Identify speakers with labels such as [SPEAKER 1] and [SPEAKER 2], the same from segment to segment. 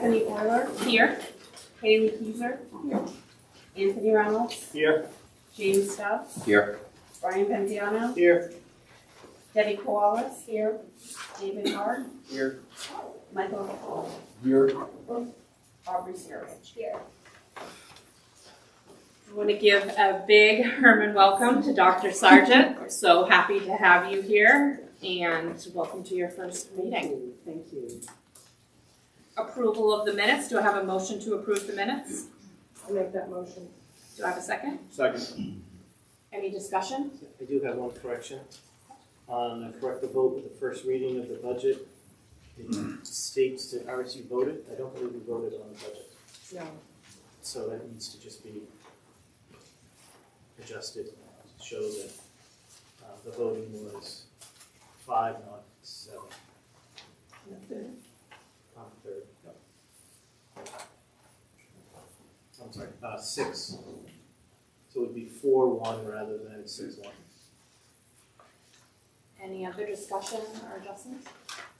[SPEAKER 1] Stephanie Euler. Here. Haley Keyser. Here. Anthony Reynolds.
[SPEAKER 2] Here.
[SPEAKER 1] James Stubbs.
[SPEAKER 2] Here.
[SPEAKER 1] Brian Penziano.
[SPEAKER 2] Here.
[SPEAKER 1] Debbie Koalas. Here. David Hart.
[SPEAKER 2] Here.
[SPEAKER 1] Michael.
[SPEAKER 2] Here.
[SPEAKER 1] Aubrey Sierrich. Here. I want to give a big Herman welcome to Dr. Sargent. We're so happy to have you here, and welcome to your first meeting.
[SPEAKER 3] Thank you.
[SPEAKER 1] Approval of the minutes. Do I have a motion to approve the minutes?
[SPEAKER 3] I make that motion.
[SPEAKER 1] Do I have a second?
[SPEAKER 2] Second.
[SPEAKER 1] Any discussion?
[SPEAKER 4] I do have one correction. On a corrective vote with the first reading of the budget, it states that RSU voted. I don't believe we voted on the budget.
[SPEAKER 3] No.
[SPEAKER 4] So that needs to just be adjusted to show that the voting was 5, not 7. On the third. No. I'm sorry, 6. So it would be 4-1 rather than 6-1.
[SPEAKER 1] Any other discussion or adjustments?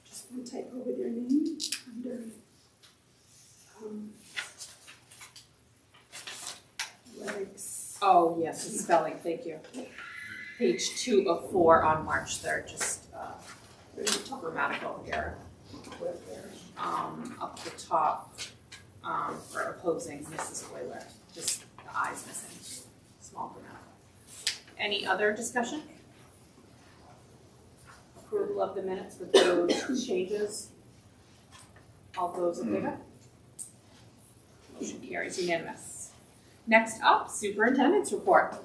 [SPEAKER 3] Just one typo with your name under athletics.
[SPEAKER 1] Oh, yes, the spelling, thank you. Page 2 of 4 on March 3rd, just grammatical error. Up the top for opposing Mrs. Euler, just the I's missing, small grammatical. Any other discussion? Approval of the minutes with those changes. All those in favor? Motion carries unanimous. Next up, superintendent's report.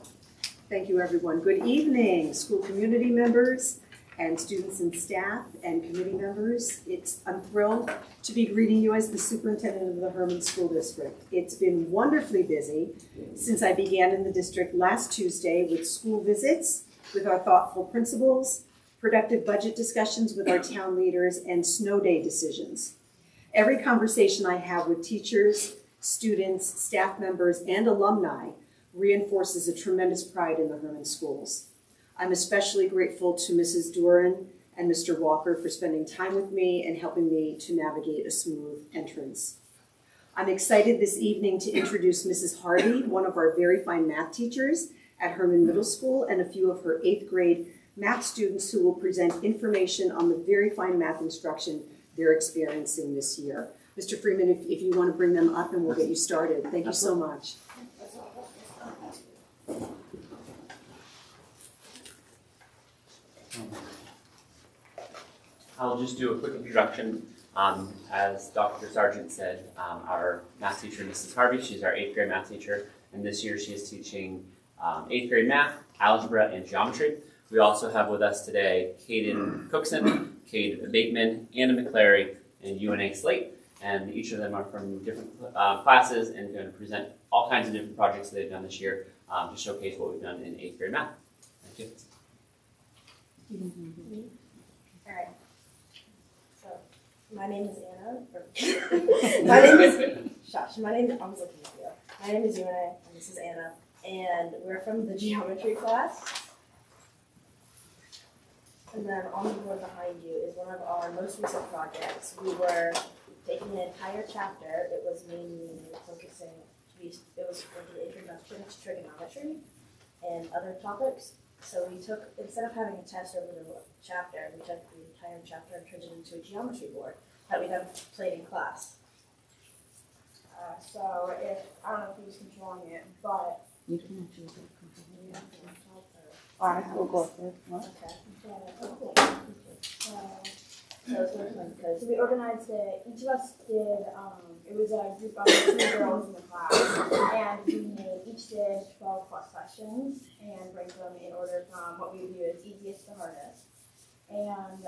[SPEAKER 3] Thank you, everyone. Good evening, school community members and students and staff and committee members. I'm thrilled to be greeting you as the superintendent of the Herman School District. It's been wonderfully busy since I began in the district last Tuesday with school visits with our thoughtful principals, productive budget discussions with our town leaders, and snow day decisions. Every conversation I have with teachers, students, staff members, and alumni reinforces a tremendous pride in the Herman schools. I'm especially grateful to Mrs. Duran and Mr. Walker for spending time with me and helping me to navigate a smooth entrance. I'm excited this evening to introduce Mrs. Hardy, one of our very fine math teachers at Herman Middle School, and a few of her 8th grade math students who will present information on the very fine math instruction they're experiencing this year. Mr. Freeman, if you want to bring them up and we'll get you started. Thank you so much.
[SPEAKER 5] I'll just do a quick introduction. As Dr. Sargent said, our math teacher, Mrs. Harvey, she's our 8th grade math teacher, and this year she is teaching 8th grade math, algebra, and geometry. We also have with us today Caden Cookson, Cade Bateman, Anna McClary, and UNA Slate, and each of them are from different classes and going to present all kinds of different projects that they've done this year to showcase what we've done in 8th grade math. Thank you.
[SPEAKER 6] All right. So, my name is Anna. My name is Una, and this is Anna, and we're from the geometry class. And then on the board behind you is one of our most recent projects. We were taking an entire chapter. It was mainly focusing. It was an introduction to trigonometry and other topics. So we took, instead of having a test over the chapter, we took the entire chapter and turned it into a geometry board that we then played in class. So if, I don't know who's controlling it, but.
[SPEAKER 3] You can actually go
[SPEAKER 6] Yeah,
[SPEAKER 3] I will go first.
[SPEAKER 6] okay. So we organized it, each of us did, it was a group of 2 girls in the class, and each did 12 plus questions and ranked them in order from what we view as easiest to hardest. And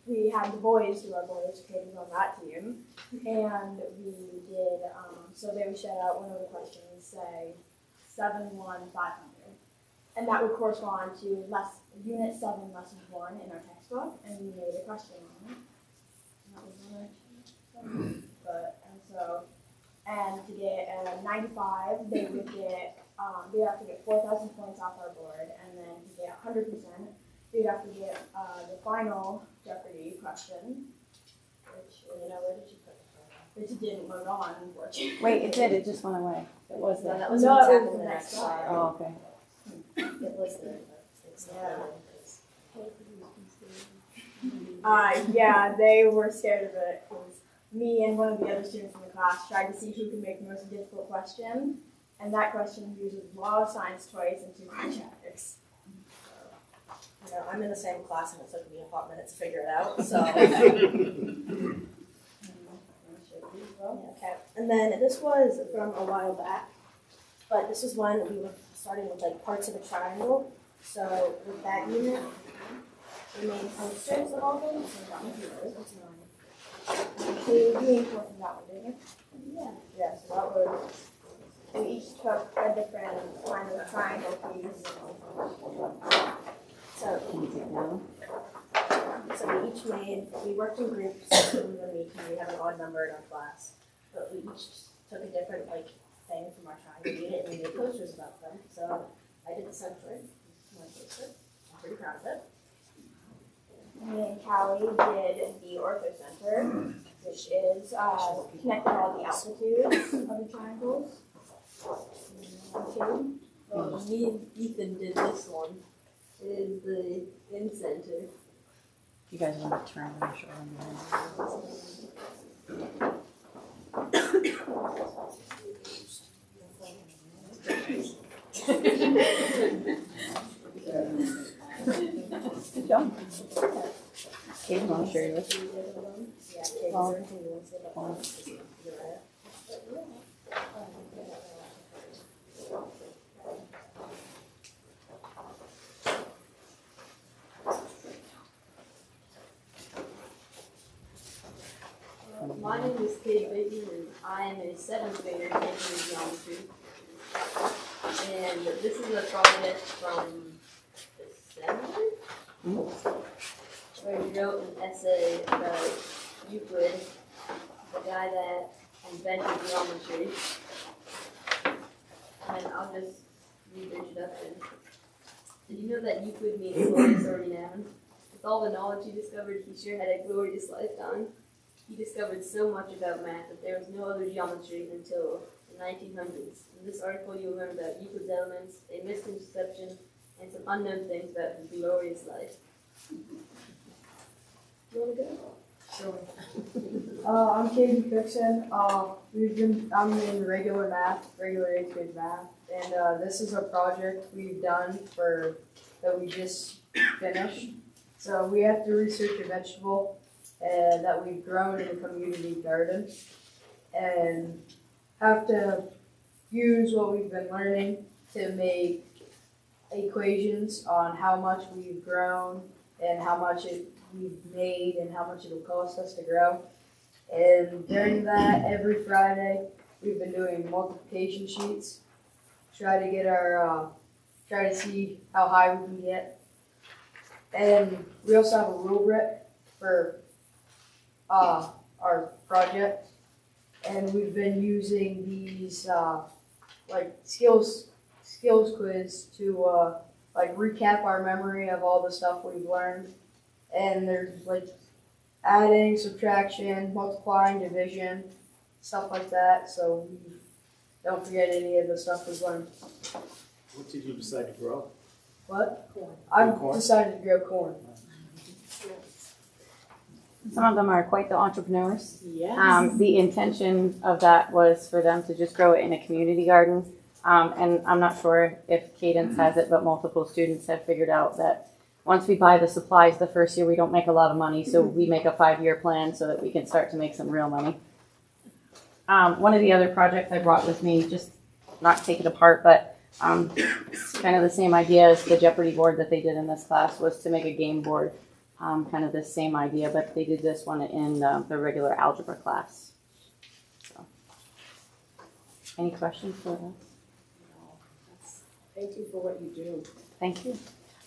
[SPEAKER 6] we had the boys do our boys created on that team, and we did, so they would shout out one of the questions, say 71500. And that would correspond to Unit 7, Lesson 1 in our textbook, and we made a question on it. And that was one and to get a 95, they would get, they'd have to get 4,000 points off our board, and then to get 100%, they'd have to get the final Jeopardy question, which, where did you put the It just didn't load on, unfortunately.
[SPEAKER 2] Wait, it did, it just went away. It was
[SPEAKER 7] No,
[SPEAKER 2] there.
[SPEAKER 7] that was
[SPEAKER 6] No,
[SPEAKER 7] what's
[SPEAKER 6] it was
[SPEAKER 7] happening
[SPEAKER 6] the
[SPEAKER 7] the
[SPEAKER 6] next
[SPEAKER 7] next slide.
[SPEAKER 2] Oh, okay.
[SPEAKER 7] It was there, but it's not there.
[SPEAKER 6] Yeah, they were scared of it because me and one of the other students in the class tried to see who could make the most difficult question, and that question uses law of science twice and 2 free chapters.
[SPEAKER 7] You know, I'm in the same class and it took me a hot minute to figure it out, so. Okay, and then this was from a while back, but this is when we were starting with like parts of a triangle. So with that unit, we made posters of all those.
[SPEAKER 6] So you reinforcing that one, didn't you?
[SPEAKER 7] Yeah.
[SPEAKER 6] Yeah, so that was, we each took a different kind of triangle piece.
[SPEAKER 7] So,
[SPEAKER 2] Can you take that one?
[SPEAKER 7] we worked in groups, we were meeting, we have an odd number in our class, but we each took a different like thing from our triangle unit and we made posters about them. So I did the center, my poster. I'm pretty proud of it.
[SPEAKER 6] Me and Callie did the ortho center, which is connecting all the altitudes of the triangles.
[SPEAKER 8] Me and Ethan did this one. It is the in center.
[SPEAKER 2] You guys want to turn and show them? Good job. Katie, want to share yours?
[SPEAKER 7] Yeah, okay, is there anything you want to say about that? You're right.
[SPEAKER 8] My name is Katie Bateman and I am a 7th grader taking geometry. And this is a project from December where we wrote an essay about Euclid, the guy that invented geometry. And I'll just read the introduction. Did you know that Euclid means glorious or renowned? With all the knowledge he discovered, he sure had a glorious lifetime. He discovered so much about math that there was no other geometry until the 1900s. In this article, you'll learn about Euclid's elements, a misconception, and some unknown things about his glorious life. You want to go?
[SPEAKER 6] Sure. I'm Katie Cookson. I'm in regular math, regular 8th grade math, and this is a project we've done that we just finished. So we have to research a vegetable that we've grown in a community garden, and have to use what we've been learning to make equations on how much we've grown and how much we've made and how much it'll cost us to grow. And during that, every Friday, we've been doing multiplication sheets, try to see how high we can get. And we also have a rubric for our project, and we've been using these like skills quiz to like recap our memory of all the stuff we've learned. And there's like adding, subtraction, multiplying, division, stuff like that, so we don't forget any of the stuff we've learned.
[SPEAKER 4] What did you decide to grow?
[SPEAKER 6] What?
[SPEAKER 7] Corn.
[SPEAKER 6] I've
[SPEAKER 4] Corn?
[SPEAKER 6] decided to grow corn.
[SPEAKER 2] Some of them are quite the entrepreneurs.
[SPEAKER 8] Yes.
[SPEAKER 2] The intention of that was for them to just grow it in a community garden. And I'm not sure if Cadence has it, but multiple students have figured out that once we buy the supplies the first year, we don't make a lot of money. So we make a 5-year plan so that we can start to make some real money. One of the other projects I brought with me, just not take it apart, but it's kind of the same idea as the Jeopardy board that they did in this class, was to make a game board. Kind of the same idea, but they did this one in the regular algebra class. So, any questions for us?
[SPEAKER 7] Thank you for what you do.
[SPEAKER 2] Thank you.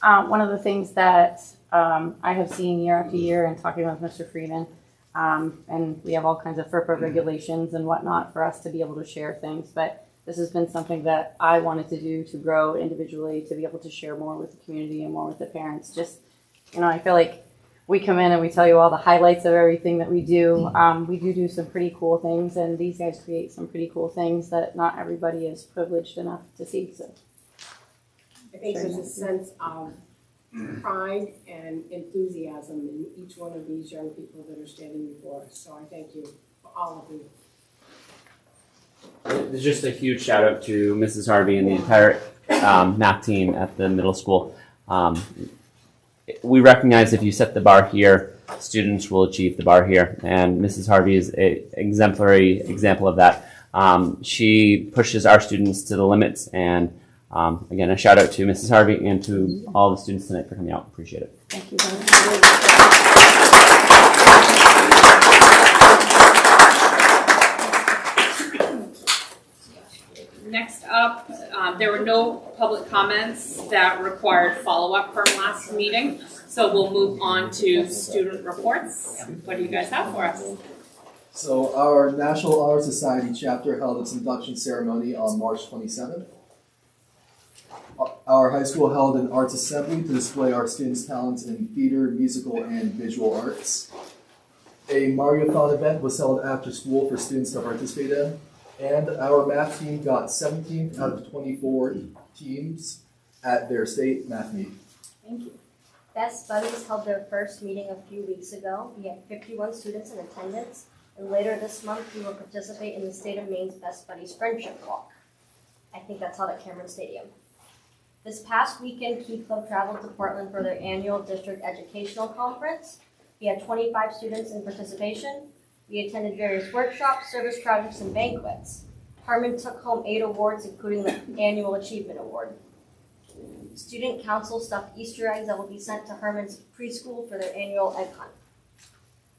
[SPEAKER 2] One of the things that I have seen year after year and talking with Mr. Freeman, and we have all kinds of FERPA regulations and whatnot for us to be able to share things, but this has been something that I wanted to do to grow individually, to be able to share more with the community and more with the parents. Just, I feel like we come in and we tell you all the highlights of everything that we do. We do some pretty cool things, and these guys create some pretty cool things that not everybody is privileged enough to see. So
[SPEAKER 9] I think there's a sense of pride and enthusiasm in each one of these young people that are standing before us. So I thank you for all of you.
[SPEAKER 5] Just a huge shout out to Mrs. Harvey and the entire math team at the middle school. We recognize if you set the bar here, students will achieve the bar here, and Mrs. Harvey is an exemplary example of that. She pushes our students to the limits, and again, a shout out to Mrs. Harvey and to all the students tonight for coming out. Appreciate it.
[SPEAKER 2] thank you very much.
[SPEAKER 1] Next up, there were no public comments that required follow-up from last meeting, so we'll move on to student reports. What do you guys have for us?
[SPEAKER 10] So our National Honor Society chapter held its induction ceremony on March 27th. Our high school held an arts assembly to display our students' talents in theater, musical, and visual arts. A Mariothon event was held after school for students to participate in. And our math team got 17th out of 24 teams at their state math meet.
[SPEAKER 1] Thank you.
[SPEAKER 7] Best Buddies held their first meeting a few weeks ago. We had 51 students in attendance, and later this month we will participate in the state of Maine's Best Buddies Friendship Walk. I think that's held at Cameron Stadium. This past weekend, Key Club traveled to Portland for their annual district educational conference. We had 25 students in participation. We attended various workshops, service projects, and banquets. Harmon took home 8 awards, including the Annual Achievement Award. Student Council stuffed Easter eggs that will be sent to Herman's preschool for their annual egg hunt.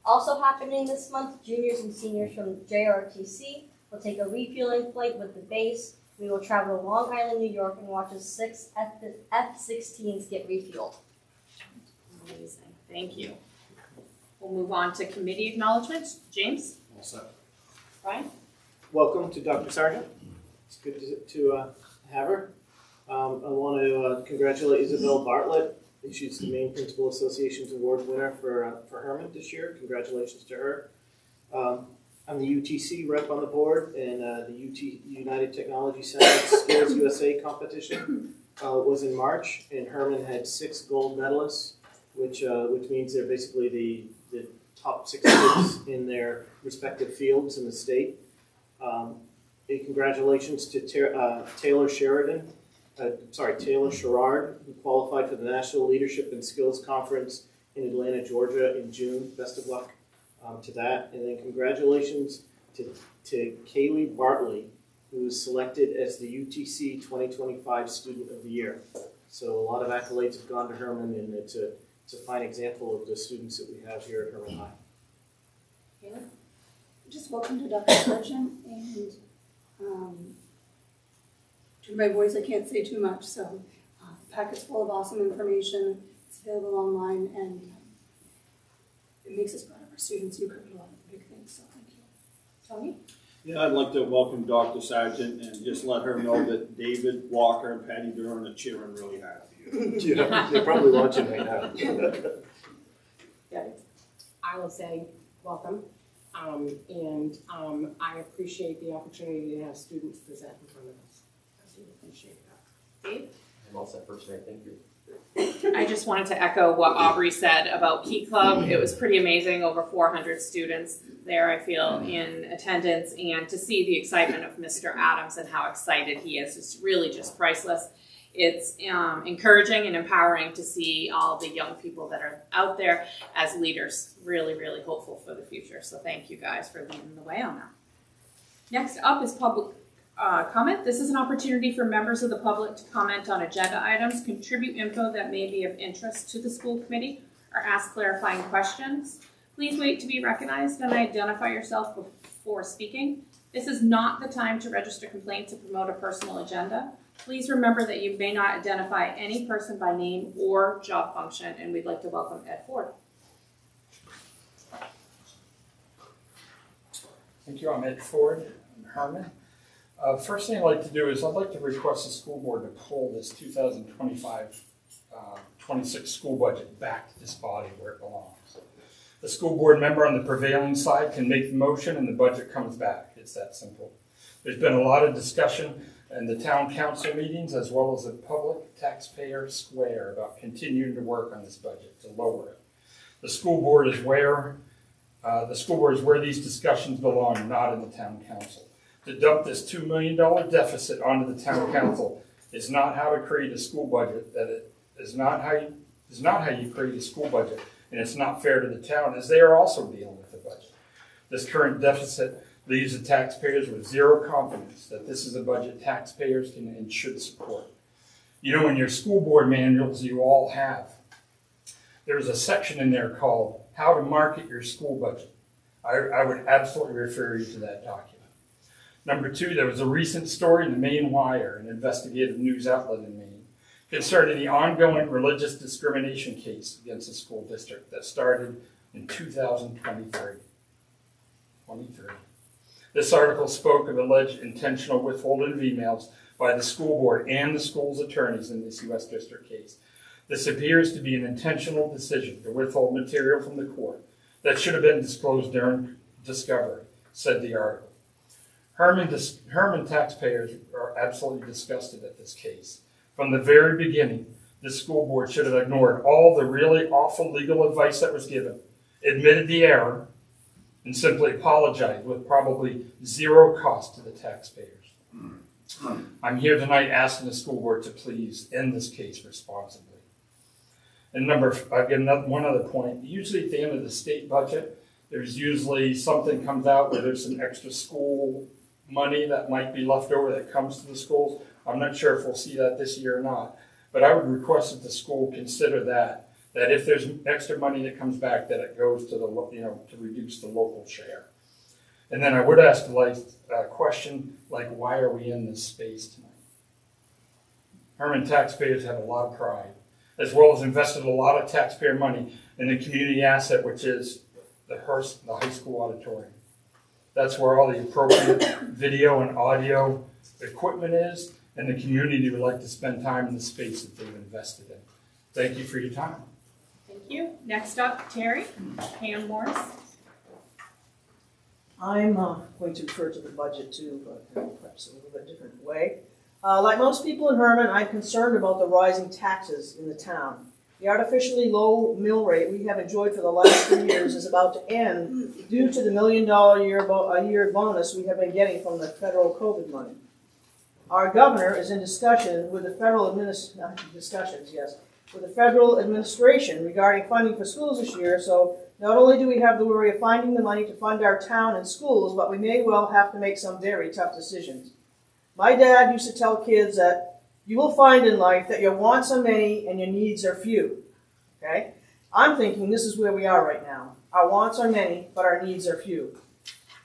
[SPEAKER 7] Also happening this month, juniors and seniors from JRTC will take a refueling flight with the base. We will travel to Long Island, New York, and watch as 6 F-16s get refueled.
[SPEAKER 1] Amazing. Thank you. We'll move on to committee acknowledgements. James?
[SPEAKER 4] All set.
[SPEAKER 1] Brian?
[SPEAKER 4] Welcome to Dr. Sargent. It's good to have her. I want to congratulate Isabel Bartlett. She's the Maine Principal Association's award winner for Herman this year. Congratulations to her. I'm the UTC rep on the board, and the United Technology Center Skills USA competition was in March, and Herman had 6 gold medalists, which means they're basically the top 6 kids in their respective fields in the state. Congratulations to Taylor Sherrard, who qualified for the National Leadership and Skills Conference in Atlanta, Georgia in June. Best of luck to that. And then congratulations to Kaylee Bartley, who was selected as the UTC 2025 Student of the Year. So a lot of accolades have gone to Herman, and it's a fine example of the students that we have here at Herman High.
[SPEAKER 1] Taylor?
[SPEAKER 11] Just welcome to Dr. Sargent, and to my voice I can't say too much, so the packet's full of awesome information. It's available online, and it makes us proud of our students. You covered a lot of big things, so thank you.
[SPEAKER 1] Tony?
[SPEAKER 12] Yeah, I'd like to welcome Dr. Sargent and just let her know that David Walker and Patty Duran are cheering really hard for you.
[SPEAKER 4] Yeah, they're probably watching right now.
[SPEAKER 1] Yeah.
[SPEAKER 9] I will say welcome, and I appreciate the opportunity to have students present in front of us. I do appreciate that.
[SPEAKER 1] Dave?
[SPEAKER 5] I'm all set for tonight. Thank you.
[SPEAKER 1] I just wanted to echo what Aubrey said about Key Club. It was pretty amazing, over 400 students there, I feel, in attendance, and to see the excitement of Mr. Adams and how excited he is. It's really just priceless. It's encouraging and empowering to see all the young people that are out there as leaders. Really, really hopeful for the future. So thank you guys for leading the way on that. Next up is public comment. This is an opportunity for members of the public to comment on agenda items, contribute info that may be of interest to the school committee, or ask clarifying questions. Please wait to be recognized and identify yourself before speaking. This is not the time to register complaints or promote a personal agenda. Please remember that you may not identify any person by name or job function, and we'd like to welcome Ed Ford.
[SPEAKER 13] Thank you. I'm Ed Ford. I'm Herman. First thing I'd like to do is I'd like to request the school board to pull this 2025 26 school budget back to this body where it belongs. The school board member on the prevailing side can make the motion and the budget comes back. It's that simple. There's been a lot of discussion in the town council meetings as well as the public taxpayer square about continuing to work on this budget to lower it. The school board is where these discussions belong, not in the town council. To dump this $2 million deficit onto the town council is not how to create a school budget. That is not how you create a school budget, and it's not fair to the town as they are also dealing with the budget. This current deficit leaves the taxpayers with zero confidence that this is a budget taxpayers can and should support. You know, in your school board manuals you all have, there's a section in there called How to Market Your School Budget. I would absolutely refer you to that document. Number two, there was a recent story in the Maine Wire, an investigative news outlet in Maine, concerning the ongoing religious discrimination case against a school district that started in 2023. This article spoke of alleged intentional withholding of emails by the school board and the school's attorneys in this U.S. district case. This appears to be an intentional decision to withhold material from the court that should have been disclosed during discovery, said the article. Herman taxpayers are absolutely disgusted at this case. From the very beginning, the school board should have ignored all the really awful legal advice that was given, admitted the error, and simply apologized with probably zero cost to the taxpayers. I'm here tonight asking the school board to please end this case responsibly. And I've got one other point. Usually at the end of the state budget, there's usually something comes out where there's some extra school money that might be left over that comes to the schools. I'm not sure if we'll see that this year or not, but I would request that the school consider that if there's extra money that comes back, that it goes to to reduce the local share. And then I would ask a question like, why are we in this space tonight? Herman taxpayers have a lot of pride, as well as invested a lot of taxpayer money in the community asset, which is the high school auditorium. That's where all the appropriate video and audio equipment is, and the community would like to spend time in the space that they've invested in. Thank you for your time.
[SPEAKER 1] Thank you. Next up, Terry Pam Morris.
[SPEAKER 14] I'm going to refer to the budget too, but perhaps a little bit different way. Like most people in Herman, I'm concerned about the rising taxes in the town. The artificially low mill rate we have enjoyed for the last 3 years is about to end due to the $1 million a year bonus we have been getting from the federal COVID money. Our governor is in discussion with the federal administration regarding funding for schools this year, so not only do we have the worry of finding the money to fund our town and schools, but we may well have to make some very tough decisions. My dad used to tell kids that you will find in life that your wants are many and your needs are few. Okay? I'm thinking this is where we are right now. Our wants are many, but our needs are few.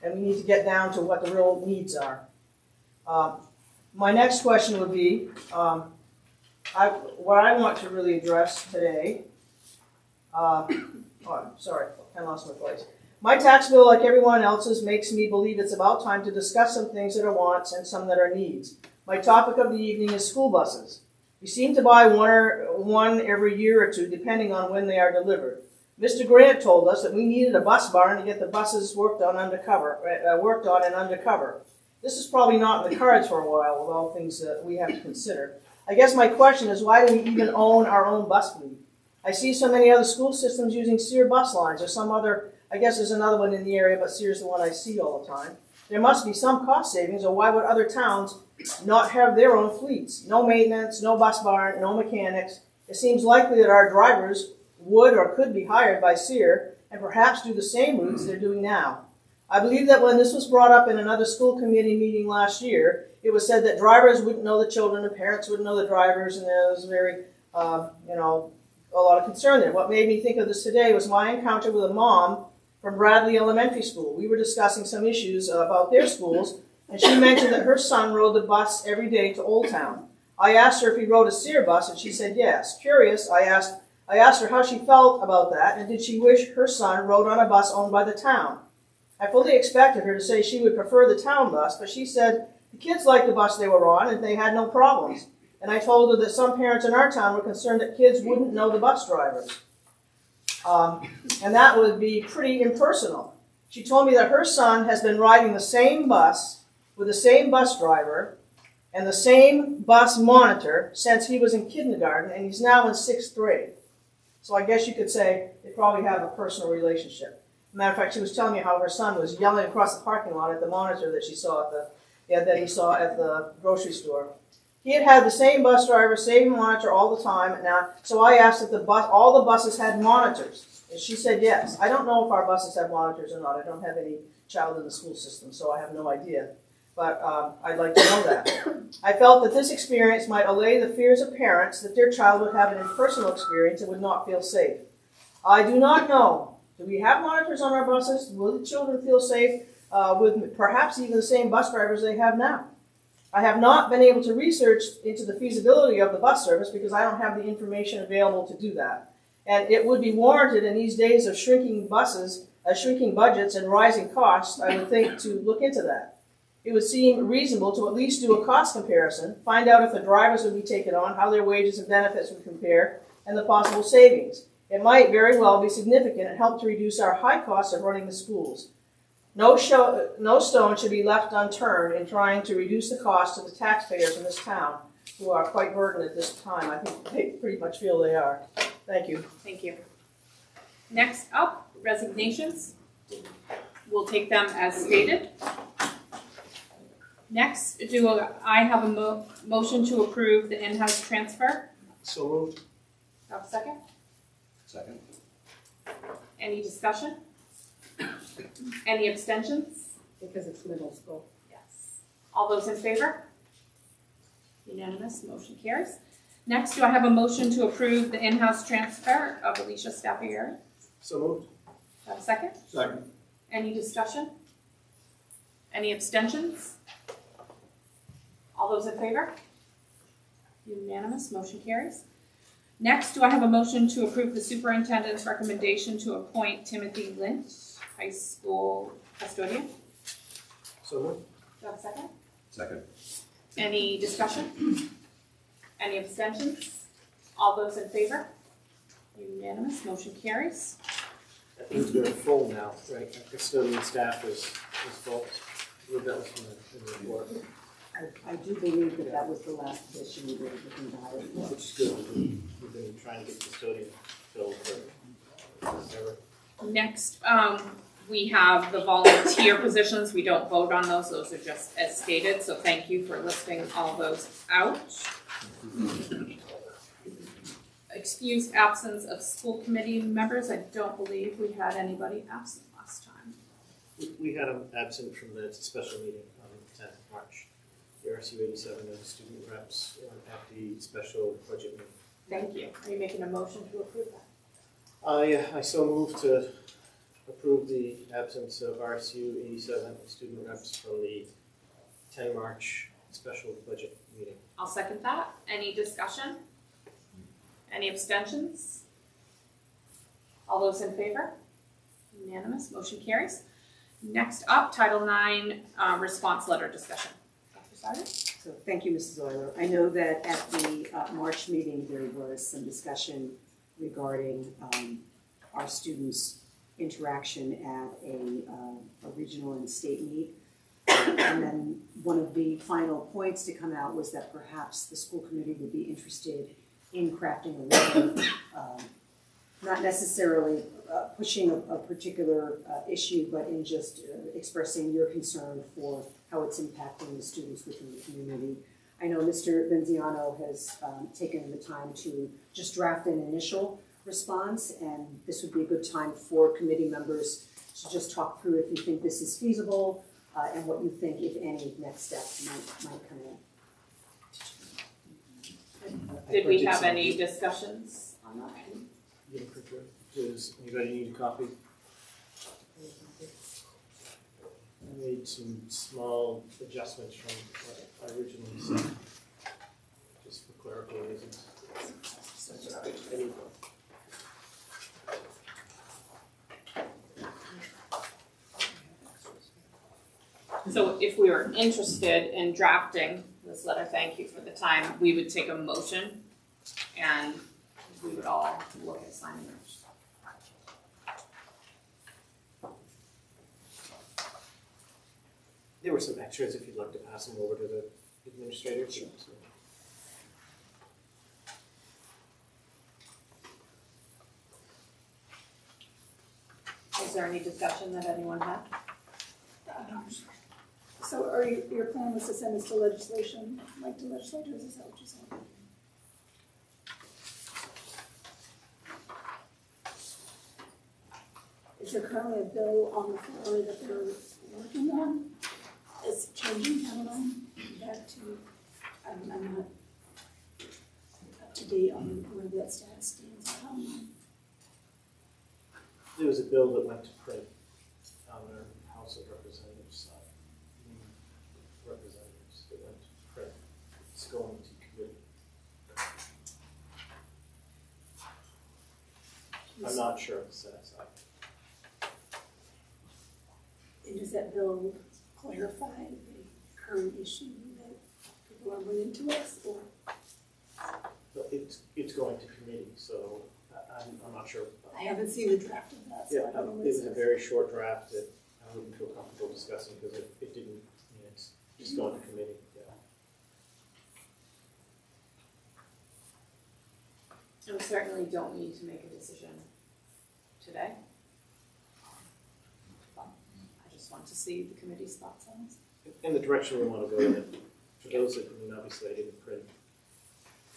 [SPEAKER 14] And we need to get down to what the real needs are. My next question would be, what I want to really address today, sorry, I lost my place. My tax bill, like everyone else's, makes me believe it's about time to discuss some things that are wants and some that are needs. My topic of the evening is school buses. We seem to buy one every year or two, depending on when they are delivered. Mr. Grant told us that we needed a bus barn to get the buses worked on and undercover. This is probably not in the cards for a while, with all things that we have to consider. I guess my question is, why do we even own our own bus fleet? I see so many other school systems using Sear bus lines or some other, I guess there's another one in the area, but Sear's the one I see all the time. There must be some cost savings, or why would other towns not have their own fleets? No maintenance, no bus barn, no mechanics. It seems likely that our drivers would or could be hired by Sear and perhaps do the same routes they're doing now. I believe that when this was brought up in another school committee meeting last year, it was said that drivers wouldn't know the children and parents wouldn't know the drivers, and there was very, a lot of concern there. What made me think of this today was my encounter with a mom from Bradley Elementary School. We were discussing some issues about their schools, and she mentioned that her son rode the bus every day to Old Town. I asked her if he rode a Sear bus, and she said yes. Curious, I asked her how she felt about that, and did she wish her son rode on a bus owned by the town. I fully expected her to say she would prefer the town bus, but she said the kids liked the bus they were on and they had no problems. and I told her that some parents in our town were concerned that kids wouldn't know the bus drivers. And that would be pretty impersonal. She told me that her son has been riding the same bus with the same bus driver and the same bus monitor since he was in kindergarten, and he's now in 6th grade. So I guess you could say they probably have a personal relationship. Matter of fact, she was telling me how her son was yelling across the parking lot at the monitor that he saw at the grocery store. He had the same bus driver, same monitor all the time. Now, so I asked if all the buses had monitors, and she said yes. I don't know if our buses have monitors or not. I don't have any child in the school system, so I have no idea. But I'd like to know that. I felt that this experience might allay the fears of parents that their child would have an impersonal experience and would not feel safe. I do not know. Do we have monitors on our buses? Will the children feel safe with perhaps even the same bus drivers they have now? I have not been able to research into the feasibility of the bus service because I don't have the information available to do that. And it would be warranted in these days of shrinking budgets and rising costs, I would think, to look into that. It would seem reasonable to at least do a cost comparison, find out if the drivers would be taken on, how their wages and benefits would compare, and the possible savings. It might very well be significant and help to reduce our high costs of running the schools. No stone should be left unturned in trying to reduce the cost to the taxpayers in this town, who are quite burdened at this time. I think they pretty much feel they are. Thank you.
[SPEAKER 1] Thank you. Next up, resignations. We'll take them as stated. Next, I have a motion to approve the in-house transfer?
[SPEAKER 4] So moved.
[SPEAKER 1] Have a second?
[SPEAKER 10] Second.
[SPEAKER 1] Any discussion? Any abstentions?
[SPEAKER 9] Because it's middle school.
[SPEAKER 1] Yes. All those in favor? Unanimous, motion carries. Next, do I have a motion to approve the in-house transfer of Alicia Staffieri?
[SPEAKER 4] So moved.
[SPEAKER 1] Have a second?
[SPEAKER 12] Second.
[SPEAKER 1] Any discussion? Any abstentions? All those in favor? Unanimous, motion carries. Next, do I have a motion to approve the superintendent's recommendation to appoint Timothy Lynch, high school custodian?
[SPEAKER 4] So moved.
[SPEAKER 1] Do I have a second?
[SPEAKER 10] Second.
[SPEAKER 1] Any discussion? Any abstentions? All those in favor? Unanimous, motion carries.
[SPEAKER 4] That means we're full now, right? Our custodian staff is full. I believe that was in the report,
[SPEAKER 3] I do believe that was the last position we were looking to hire for.
[SPEAKER 4] which is good. We've been trying to get custodian filled for forever.
[SPEAKER 1] Next, we have the volunteer positions. We don't vote on those. Those are just as stated. So thank you for listing all those out. Excused absence of school committee members. I don't believe we had anybody absent last time.
[SPEAKER 4] We had them absent from the special meeting on the 10th of March. The RCU 87 of the student reps at the special budget meeting.
[SPEAKER 1] Thank you. Are you making a motion to approve that?
[SPEAKER 4] I so move to approve the absence of RCU 87 student reps from the 10 March special budget meeting.
[SPEAKER 1] I'll second that. Any discussion? Any abstentions? All those in favor? Unanimous, motion carries. Next up, Title IX response letter discussion. Dr. Sargent?
[SPEAKER 3] So thank you, Mrs. Euler. I know that at the March meeting, there was some discussion regarding our students' interaction at a regional and state meet. And then one of the final points to come out was that perhaps the school committee would be interested in crafting a letter, not necessarily pushing a particular issue, but in just expressing your concern for how it's impacting the students within the community. I know Mr. Venziano has taken the time to just draft an initial response, and this would be a good time for committee members to just talk through if you think this is feasible and what you think, if any, next steps might come in.
[SPEAKER 1] Did we have any discussions on that?
[SPEAKER 4] Does anybody need a copy? I made some small adjustments from what I originally said, just for clerical reasons. That's all right. I need one.
[SPEAKER 1] So if we were interested in drafting this letter, thank you for the time, we would take a motion and we would all look at signing it.
[SPEAKER 4] There were some extras if you'd like to pass them over to the administrator. Sure.
[SPEAKER 1] Is there any discussion that anyone had?
[SPEAKER 11] So are you, your plan was to send this to legislation, like to legislators, is that what you said? Is there currently a bill on the floor that they're working on? Is changing timeline back to, I'm not up to date on where that status stands on timeline.
[SPEAKER 4] There was a bill that went to print on our House of Representatives side. Representatives that went to print. It's going to committee. I'm not sure of the status of it.
[SPEAKER 11] And does that bill clarify the current issue that people are bringing to us, or?
[SPEAKER 4] But it's going to committee, so I'm not sure.
[SPEAKER 11] I haven't seen the draft of that, so
[SPEAKER 4] Yeah,
[SPEAKER 11] I don't know
[SPEAKER 4] it
[SPEAKER 11] what it
[SPEAKER 4] was a
[SPEAKER 11] says.
[SPEAKER 4] very short draft that I wouldn't feel comfortable discussing because it didn't, it's just going to committee, yeah.
[SPEAKER 1] And we certainly don't need to make a decision today. But I just want to see the committee's thoughts on this.
[SPEAKER 4] In the direction we want to go in it. For those that, obviously I didn't print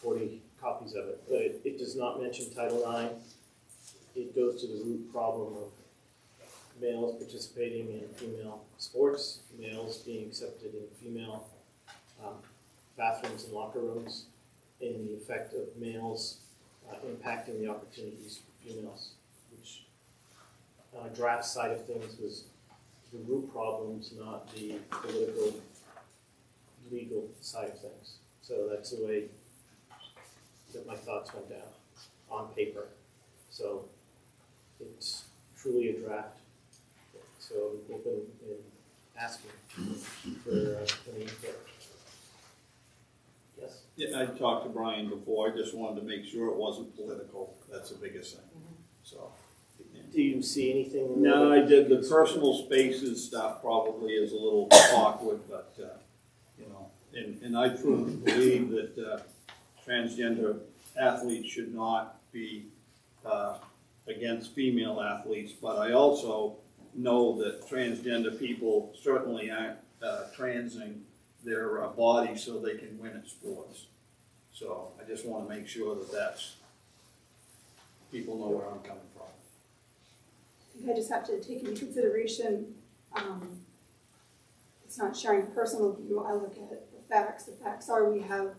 [SPEAKER 4] 40 copies of it, but it does not mention Title IX. It goes to the root problem of males participating in female sports, males being accepted in female bathrooms and locker rooms, and the effect of males impacting the opportunities for females, which on a draft side of things was the root problems, not the political, legal side of things. So that's the way that my thoughts went down on paper. So it's truly a draft. So I'm open in asking for any input. Yes?
[SPEAKER 12] Yeah, I talked to Brian before, I just wanted to make sure it wasn't political, that's the biggest thing, so.
[SPEAKER 4] Do you see anything?
[SPEAKER 12] No, I did, the personal spaces stuff probably is a little awkward, but, you know, and I truly believe that transgender athletes should not be against female athletes, but I also know that transgender people certainly aren't transing their body so they can win at sports. So I just want to make sure that that's, people know where I'm coming from.
[SPEAKER 11] I think I just have to take into consideration, it's not sharing a personal view, I look at the facts. The facts are we have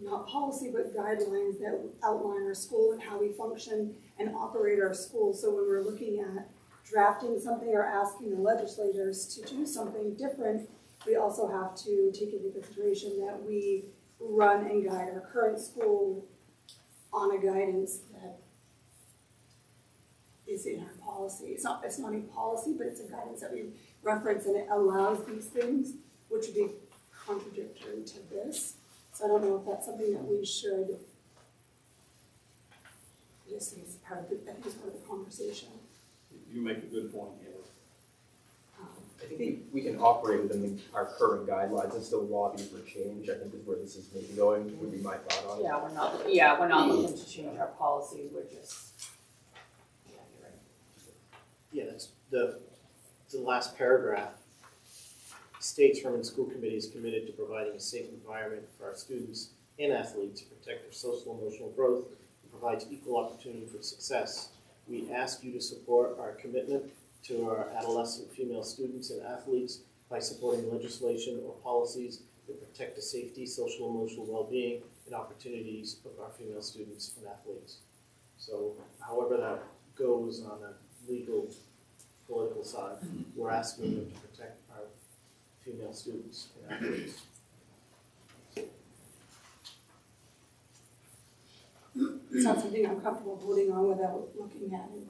[SPEAKER 11] not policy but guidelines that outline our school and how we function and operate our school. So when we're looking at drafting something or asking the legislators to do something different, we also have to take into consideration that we run and guide our current school on a guidance that is in our policy. It's not a policy, but it's a guidance that we reference, and it allows these things, which would be contradictory to this. So I don't know if that's something that we should just think it's part of the, I think it's part of the conversation.
[SPEAKER 12] You make a good point here.
[SPEAKER 15] I think we can operate within our current guidelines and still lobby for change. I think is where this is maybe going, would be my thought on it.
[SPEAKER 1] Yeah, we're not looking to change our policy, we're just, yeah, you're right.
[SPEAKER 4] Yeah, that's the last paragraph states Herman School Committee is committed to providing a safe environment for our students and athletes to protect their social and emotional growth and provides equal opportunity for success. We ask you to support our commitment to our adolescent female students and athletes by supporting legislation or policies that protect the safety, social and emotional well-being, and opportunities of our female students and athletes. So however that goes on a legal, political side, we're asking them to protect our female students and athletes.
[SPEAKER 11] It's not something I'm comfortable voting on without looking at and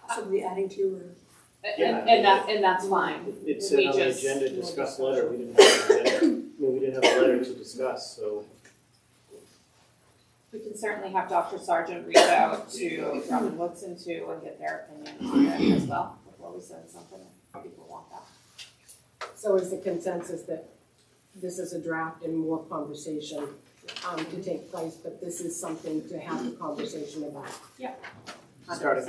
[SPEAKER 11] possibly adding to or
[SPEAKER 1] And that's fine.
[SPEAKER 4] It said on the agenda, discuss letter, we didn't have an agenda, I mean, we didn't have a letter to discuss, so.
[SPEAKER 1] We can certainly have Dr. Sargent reach out to Robin Woodson too and get their opinion on it as well before we send something if people want that.
[SPEAKER 9] So is the consensus that this is a draft and more conversation to take place, but this is something to have a conversation about?
[SPEAKER 4] Starting.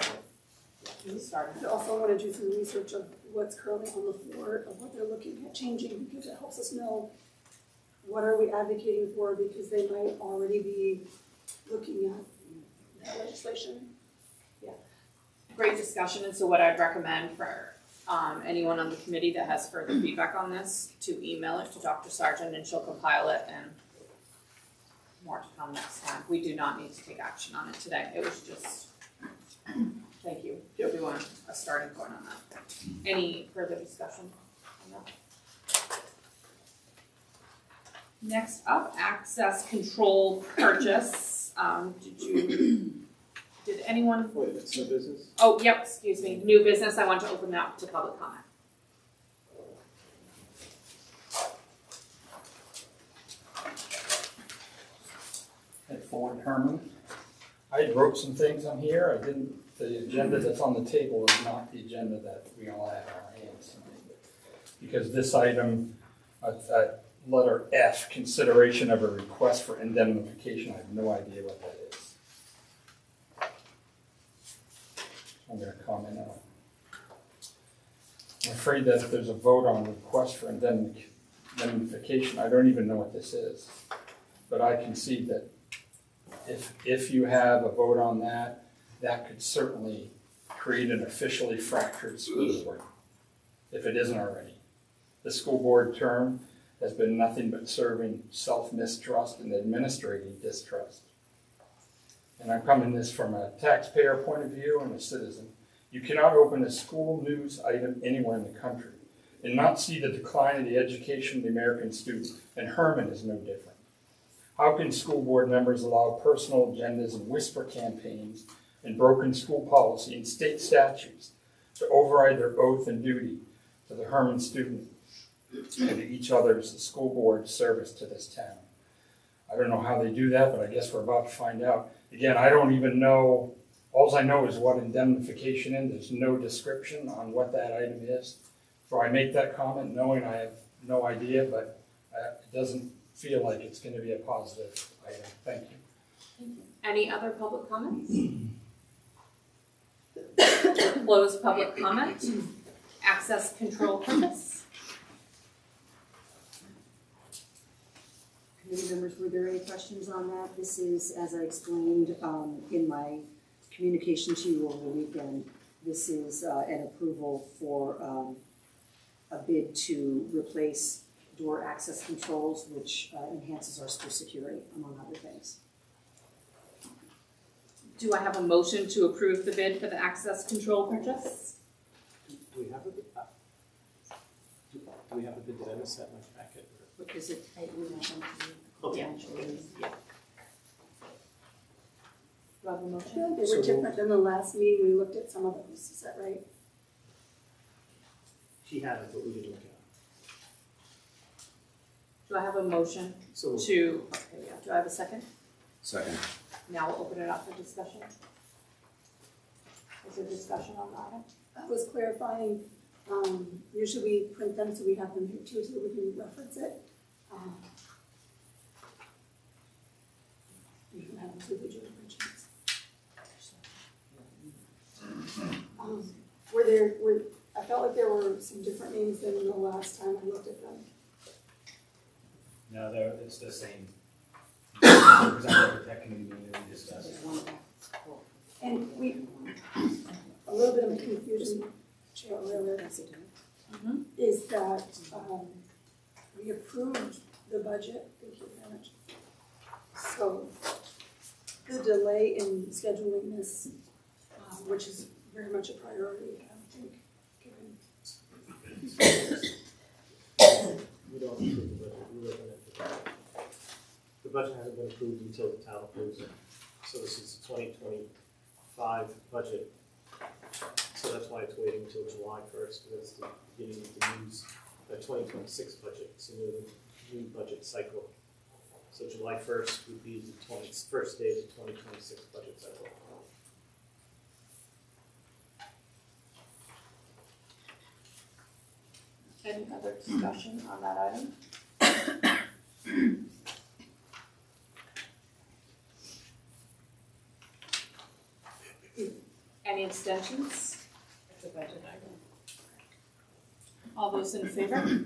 [SPEAKER 11] I also want to do some research of what's currently on the floor, of what they're looking at changing, because it helps us know what are we advocating for, because they might already be looking at that legislation.
[SPEAKER 1] Great discussion, and so what I'd recommend for anyone on the committee that has further feedback on this, to email it to Dr. Sargent and she'll compile it, and more to come next time. We do not need to take action on it today. It was just, thank you, everyone, a starting point on that. Any further discussion on that? Next up, access control purchase. Did anyone?
[SPEAKER 4] Wait, it's new business?
[SPEAKER 1] Oh, yep, excuse me, new business. I want to open that up to public comment.
[SPEAKER 13] Ed Ford, Herman. I wrote some things on here. The agenda that's on the table is not the agenda that we all have in our hands tonight. Because this item, letter F, consideration of a request for indemnification, I have no idea what that is. I'm going to comment on it. I'm afraid that if there's a vote on request for indemnification, I don't even know what this is. But I concede that if you have a vote on that, that could certainly create an officially fractured school board, if it isn't already. The school board term has been nothing but serving self-mistrust and administrating distrust. And I'm coming this from a taxpayer point of view and a citizen. You cannot open a school news item anywhere in the country and not see the decline of the education of the American student, and Herman is no different. How can school board members allow personal agendas and whisper campaigns and broken school policy and state statutes to override their oath and duty to the Herman student and to each other's school board service to this town? I don't know how they do that, but I guess we're about to find out. Again, I don't even know, all I know is what indemnification is. There's no description on what that item is. So I make that comment knowing I have no idea, but it doesn't feel like it's going to be a positive item. Thank you.
[SPEAKER 1] Thank you. Any other public comments? Close public comment. Access control purpose.
[SPEAKER 3] Committee members, were there any questions on that? This is, as I explained in my communication to you over the weekend, this is an approval for a bid to replace door access controls, which enhances our school security, among other things.
[SPEAKER 1] Do I have a motion to approve the bid for the access control purchase?
[SPEAKER 4] Do we have a bid? Do we have a bid? Did I miss that in my packet?
[SPEAKER 3] Because it,
[SPEAKER 4] Okay.
[SPEAKER 1] Yeah. Do I have a
[SPEAKER 11] I
[SPEAKER 1] motion?
[SPEAKER 11] feel like they were different than the last meeting, we looked at some of those, is that right?
[SPEAKER 4] She had it, but we didn't look at it.
[SPEAKER 1] Do I have a motion
[SPEAKER 4] So
[SPEAKER 1] to, okay, yeah, do I have a second?
[SPEAKER 16] Second.
[SPEAKER 1] Now we'll open it up for discussion. Is there discussion on the item?
[SPEAKER 11] I was clarifying, usually we print them, so we have them here too, so that we can reference it. You can have them through the joint originals. I felt like there were some different names than the last time I looked at them.
[SPEAKER 16] No, it's the same. Representative Tech Committee meeting we discussed.
[SPEAKER 11] And a little bit of a confusion, Chair Euler, is that we approved the budget, thank you very much. So the delay in scheduling this, which is very much a priority, I think, given.
[SPEAKER 4] we don't approve the budget. We're looking at the budget. The budget hasn't been approved until the town approves it. So this is the 2025 budget. So that's why it's waiting until July 1st, because that's the beginning of the the 2026 budget. It's a new budget cycle. So July 1st would be the 21st day of the 2026 budget cycle.
[SPEAKER 1] Any other discussion on that item? Any abstentions?
[SPEAKER 9] It's a budget item.
[SPEAKER 1] All those in favor?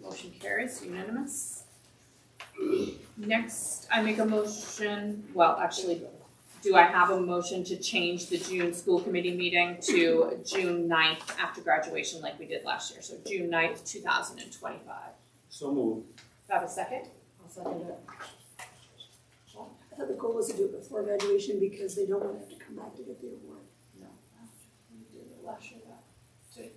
[SPEAKER 1] Motion carries, unanimous. Next, I make a motion, well, actually, do I have a motion to change the June school committee meeting to June 9th after graduation like we did last year? So June 9th, 2025.
[SPEAKER 12] So moved.
[SPEAKER 1] Do I have a second?
[SPEAKER 9] I'll second it.
[SPEAKER 11] I thought the goal was to do it before graduation because they don't want to have to come back to get the award.
[SPEAKER 1] No. We did it last year, that too.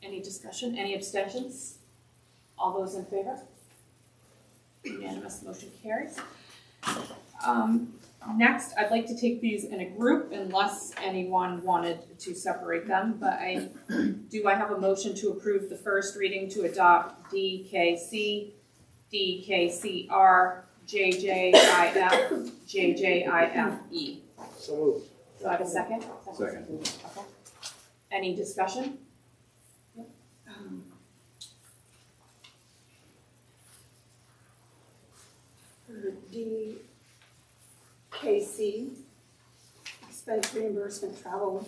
[SPEAKER 1] Any discussion? Any abstentions? All those in favor? Unanimous, motion carries. Next, I'd like to take these in a group unless anyone wanted to separate them, but do I have a motion to approve the first reading to adopt DKC, DKCR, JJIF, JJIFE?
[SPEAKER 4] So moved.
[SPEAKER 1] Do I have a second?
[SPEAKER 10] Second.
[SPEAKER 1] Okay. Any discussion?
[SPEAKER 11] For DKC, expense reimbursement travel.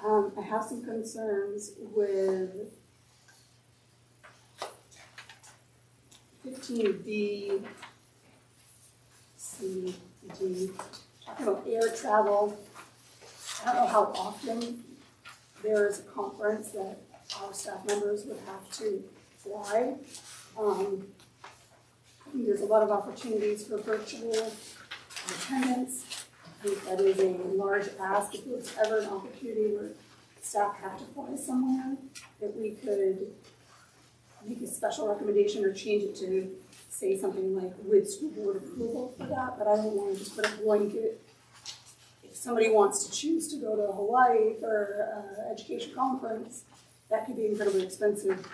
[SPEAKER 11] I have some concerns with 15B, C, D, talking about air travel. I don't know how often there is a conference that our staff members would have to fly. I think there's a lot of opportunities for virtual attendance. I think that is a large ask. If there's ever an opportunity where staff have to fly somewhere, that we could make a special recommendation or change it to say something like with school board approval for that, but I don't want to just put a blanket. If somebody wants to choose to go to Hawaii for an education conference, that could be incredibly expensive.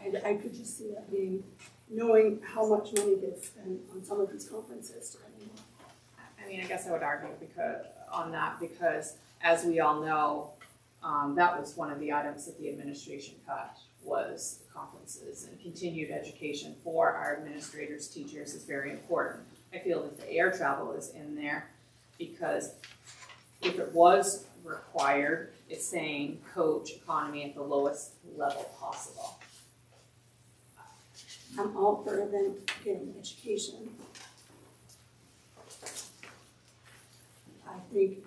[SPEAKER 11] And I could just see that being, knowing how much money gets spent on some of these conferences.
[SPEAKER 1] I mean, I guess I would argue because as we all know, that was one of the items that the administration cut was conferences, and continued education for our administrators, teachers is very important. I feel that the air travel is in there because if it was required, it's saying coach economy at the lowest level possible.
[SPEAKER 11] I'm all for event getting education. I think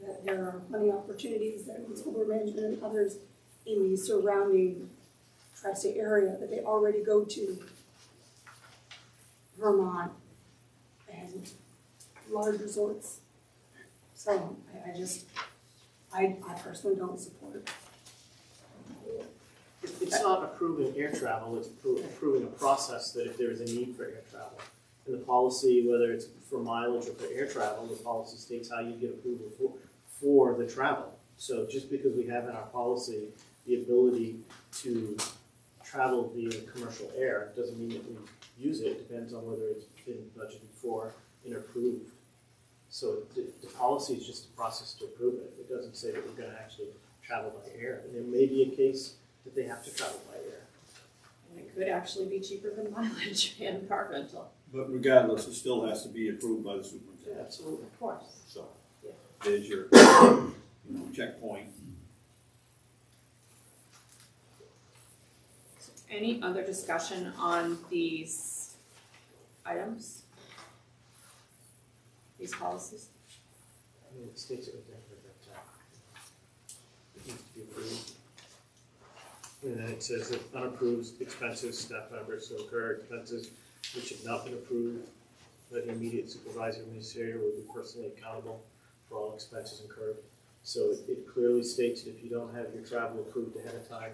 [SPEAKER 11] that there are plenty of opportunities that in school board management and others in the surrounding tri-state area that they already go to, Vermont and large resorts. So I personally don't support.
[SPEAKER 4] It's not approving air travel, it's approving a process that if there is a need for air travel. And the policy, whether it's for mileage or for air travel, the policy states how you get approval for the travel. So just because we have in our policy the ability to travel via commercial air, doesn't mean that we use it. It depends on whether it's been budgeted for and approved. So the policy is just a process to approve it. It doesn't say that we're gonna actually travel by air. And there may be a case that they have to travel by air.
[SPEAKER 1] And it could actually be cheaper than mileage and car rental.
[SPEAKER 12] But regardless, it still has to be approved by the superintendent.
[SPEAKER 4] Absolutely.
[SPEAKER 1] Of course.
[SPEAKER 12] So
[SPEAKER 1] Yeah.
[SPEAKER 12] there's your checkpoint.
[SPEAKER 1] Any other discussion on these items? These policies?
[SPEAKER 4] I mean, it states it right there that it needs to be approved. And then it says that unapproved expenses, staff members who incur expenses which have not been approved, that the immediate supervisor or ministerial will be personally accountable for all expenses incurred. So it clearly states that if you don't have your travel approved ahead of time,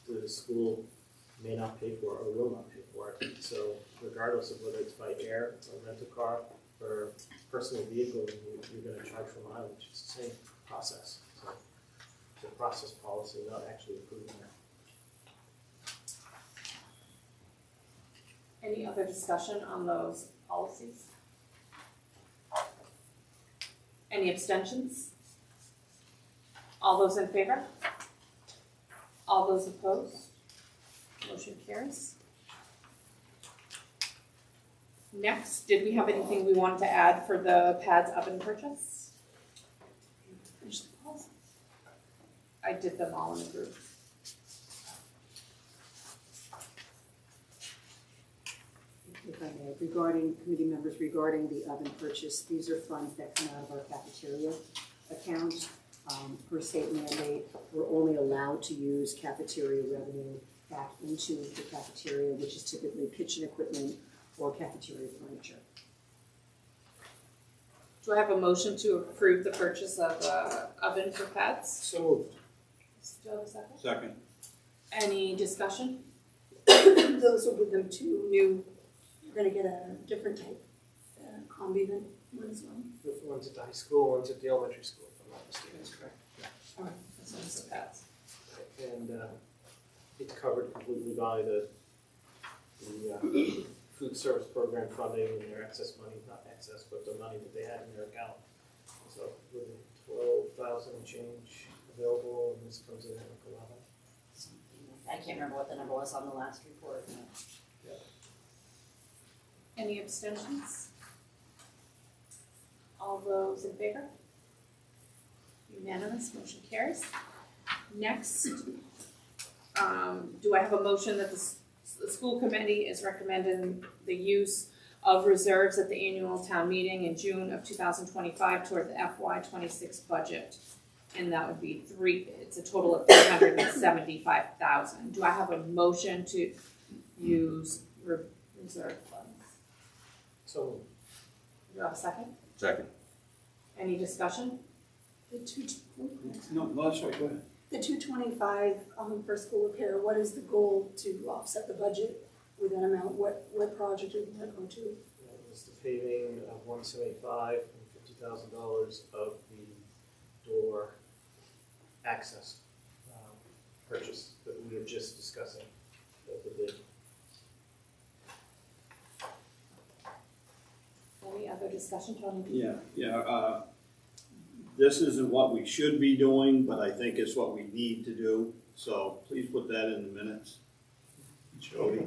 [SPEAKER 4] the school may not pay for it or will not pay for it. So regardless of whether it's by air or rental car or personal vehicle, you're gonna charge for mileage. It's the same process. So it's a process policy, not actually approving it.
[SPEAKER 1] Any other discussion on those policies? Any abstentions? All those in favor? All those opposed? Motion carries. Next, did we have anything we wanted to add for the pads oven purchase? I did them all in a group.
[SPEAKER 3] If I may, regarding committee members, regarding the oven purchase, these are funds that come out of our cafeteria account. Per state mandate, we're only allowed to use cafeteria revenue back into the cafeteria, which is typically kitchen equipment or cafeteria furniture.
[SPEAKER 1] Do I have a motion to approve the purchase of oven for pets?
[SPEAKER 4] So moved.
[SPEAKER 1] Do I have a second?
[SPEAKER 12] Second.
[SPEAKER 1] Any discussion?
[SPEAKER 11] Those will give them two new, you're gonna get a different type, combi than one as well.
[SPEAKER 4] One's at the high school, one's at the elementary school, if I'm not mistaken.
[SPEAKER 1] That's correct. All right, that's one's the pets.
[SPEAKER 4] And it's covered completely by the food service program funding and their excess money, not excess, but the money that they had in their account. So with 12,000 and change available, and this comes in at like 11.
[SPEAKER 7] I can't remember what the number was on the last report.
[SPEAKER 1] Any abstentions? All those in favor? Unanimous, motion carries. Next, do I have a motion that the school committee is recommending the use of reserves at the annual town meeting in June of 2025 toward the FY26 budget? And that would be it's a total of $375,000. Do I have a motion to use reserve funds?
[SPEAKER 4] So
[SPEAKER 1] Do I have a second?
[SPEAKER 15] Second.
[SPEAKER 1] Any discussion?
[SPEAKER 12] No, that's right, go ahead.
[SPEAKER 11] The 225 for school repair, what is the goal to offset the budget with that amount? What project are you gonna go to?
[SPEAKER 4] that was the paving of 175 and $50,000 of the door access purchase that we were just discussing at the bid.
[SPEAKER 1] Any other discussion, Tony?
[SPEAKER 12] Yeah. This isn't what we should be doing, but I think it's what we need to do, so please put that in the minutes. Jody.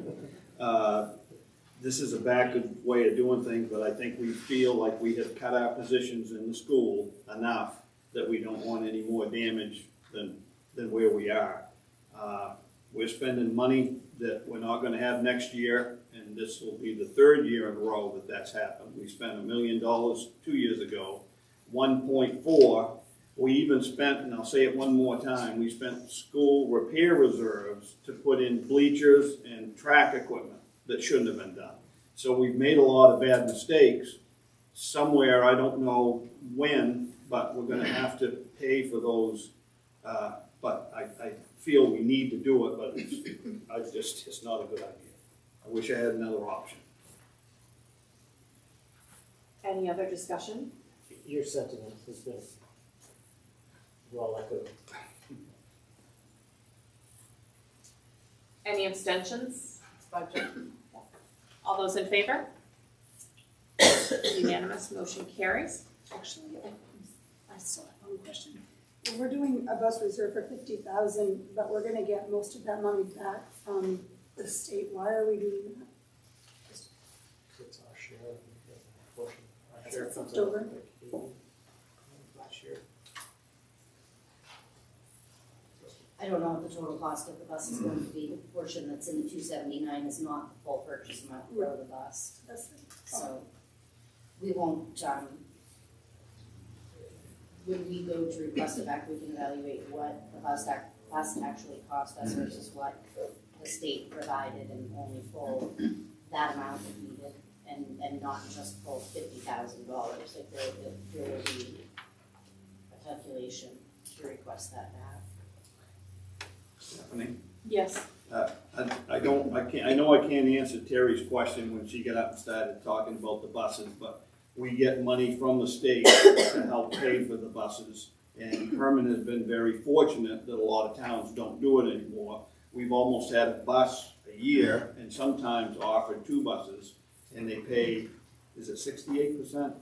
[SPEAKER 12] This is a backward way of doing things, but I think we feel like we have cut our positions in the school enough that we don't want any more damage than where we are. We're spending money that we're not gonna have next year, and this will be the third year in a row that that's happened. We spent $1 million 2 years ago, 1.4. We even spent, and I'll say it one more time, we spent school repair reserves to put in bleachers and track equipment that shouldn't have been done. So we've made a lot of bad mistakes. Somewhere, I don't know when, but we're gonna have to pay for those. But I feel we need to do it, but it's not a good idea. I wish I had another option.
[SPEAKER 1] Any other discussion?
[SPEAKER 4] Your sentiment has been well echoed.
[SPEAKER 1] Any abstentions? All those in favor? Unanimous, motion carries.
[SPEAKER 11] Actually, I still have one question. Well, we're doing a bus reserve for 50,000, but we're gonna get most of that money back from the state. Why are we doing that?
[SPEAKER 4] It's our share of the portion. Our share
[SPEAKER 11] It's
[SPEAKER 4] comes
[SPEAKER 11] left
[SPEAKER 4] out
[SPEAKER 11] over.
[SPEAKER 4] like 80 last year.
[SPEAKER 7] I don't know what the total cost of the bus is going to be. The portion that's in the 279 is not the full purchase amount for the bus. So we won't, when we go to request it back, we can evaluate what the bus actually cost us versus what the state provided and only pull that amount if needed and not just pull $50,000. Like there will be a calculation to request that back.
[SPEAKER 12] Stephanie?
[SPEAKER 1] Yes.
[SPEAKER 12] I know I can't answer Terry's question when she got up and started talking about the buses, but we get money from the state to help pay for the buses. And Herman has been very fortunate that a lot of towns don't do it anymore. We've almost had a bus a year and sometimes offered 2 buses, and they pay, is it 68%?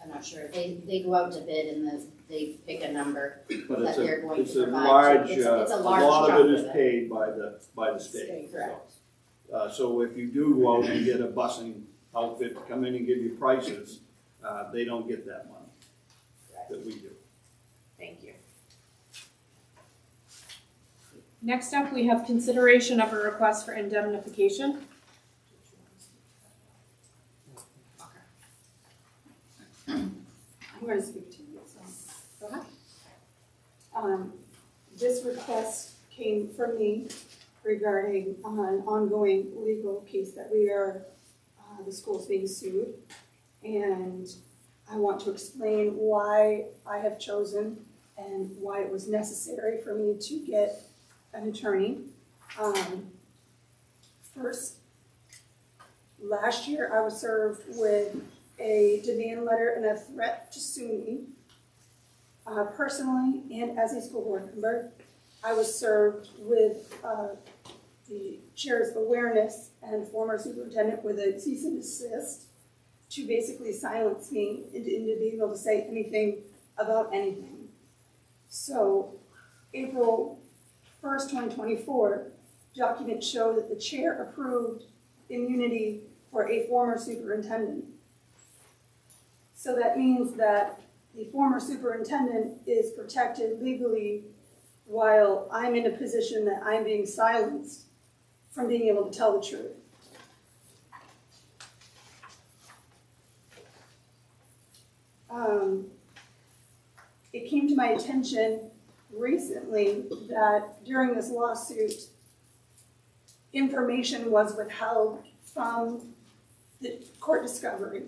[SPEAKER 7] I'm not sure. They go out to bid and then they pick a number
[SPEAKER 12] But
[SPEAKER 7] that they're going
[SPEAKER 12] it's
[SPEAKER 7] to
[SPEAKER 12] a
[SPEAKER 7] provide.
[SPEAKER 12] large,
[SPEAKER 7] It's a
[SPEAKER 12] a
[SPEAKER 7] large
[SPEAKER 12] lot of
[SPEAKER 7] chunk
[SPEAKER 12] it is
[SPEAKER 7] of
[SPEAKER 12] paid by the state.
[SPEAKER 7] Correct.
[SPEAKER 12] So if you do go out and get a busing outfit to come in and give you prices, they don't get that money that we do.
[SPEAKER 1] Thank you. Next up, we have consideration of a request for indemnification.
[SPEAKER 11] I'm going to speak to you, so.
[SPEAKER 1] Go ahead.
[SPEAKER 11] This request came from me regarding an ongoing legal case that we are, the school's being sued. And I want to explain why I have chosen and why it was necessary for me to get an attorney. First, last year I was served with a demand letter and a threat to sue me. Personally and as a school board member, I was served with the chair's awareness and former superintendent with a cease and desist to basically silence me into being able to say anything about anything. So April 1st, 2024, documents show that the chair approved immunity for a former superintendent. So that means that the former superintendent is protected legally while I'm in a position that I'm being silenced from being able to tell the truth. It came to my attention recently that during this lawsuit, information was withheld from the court discovery.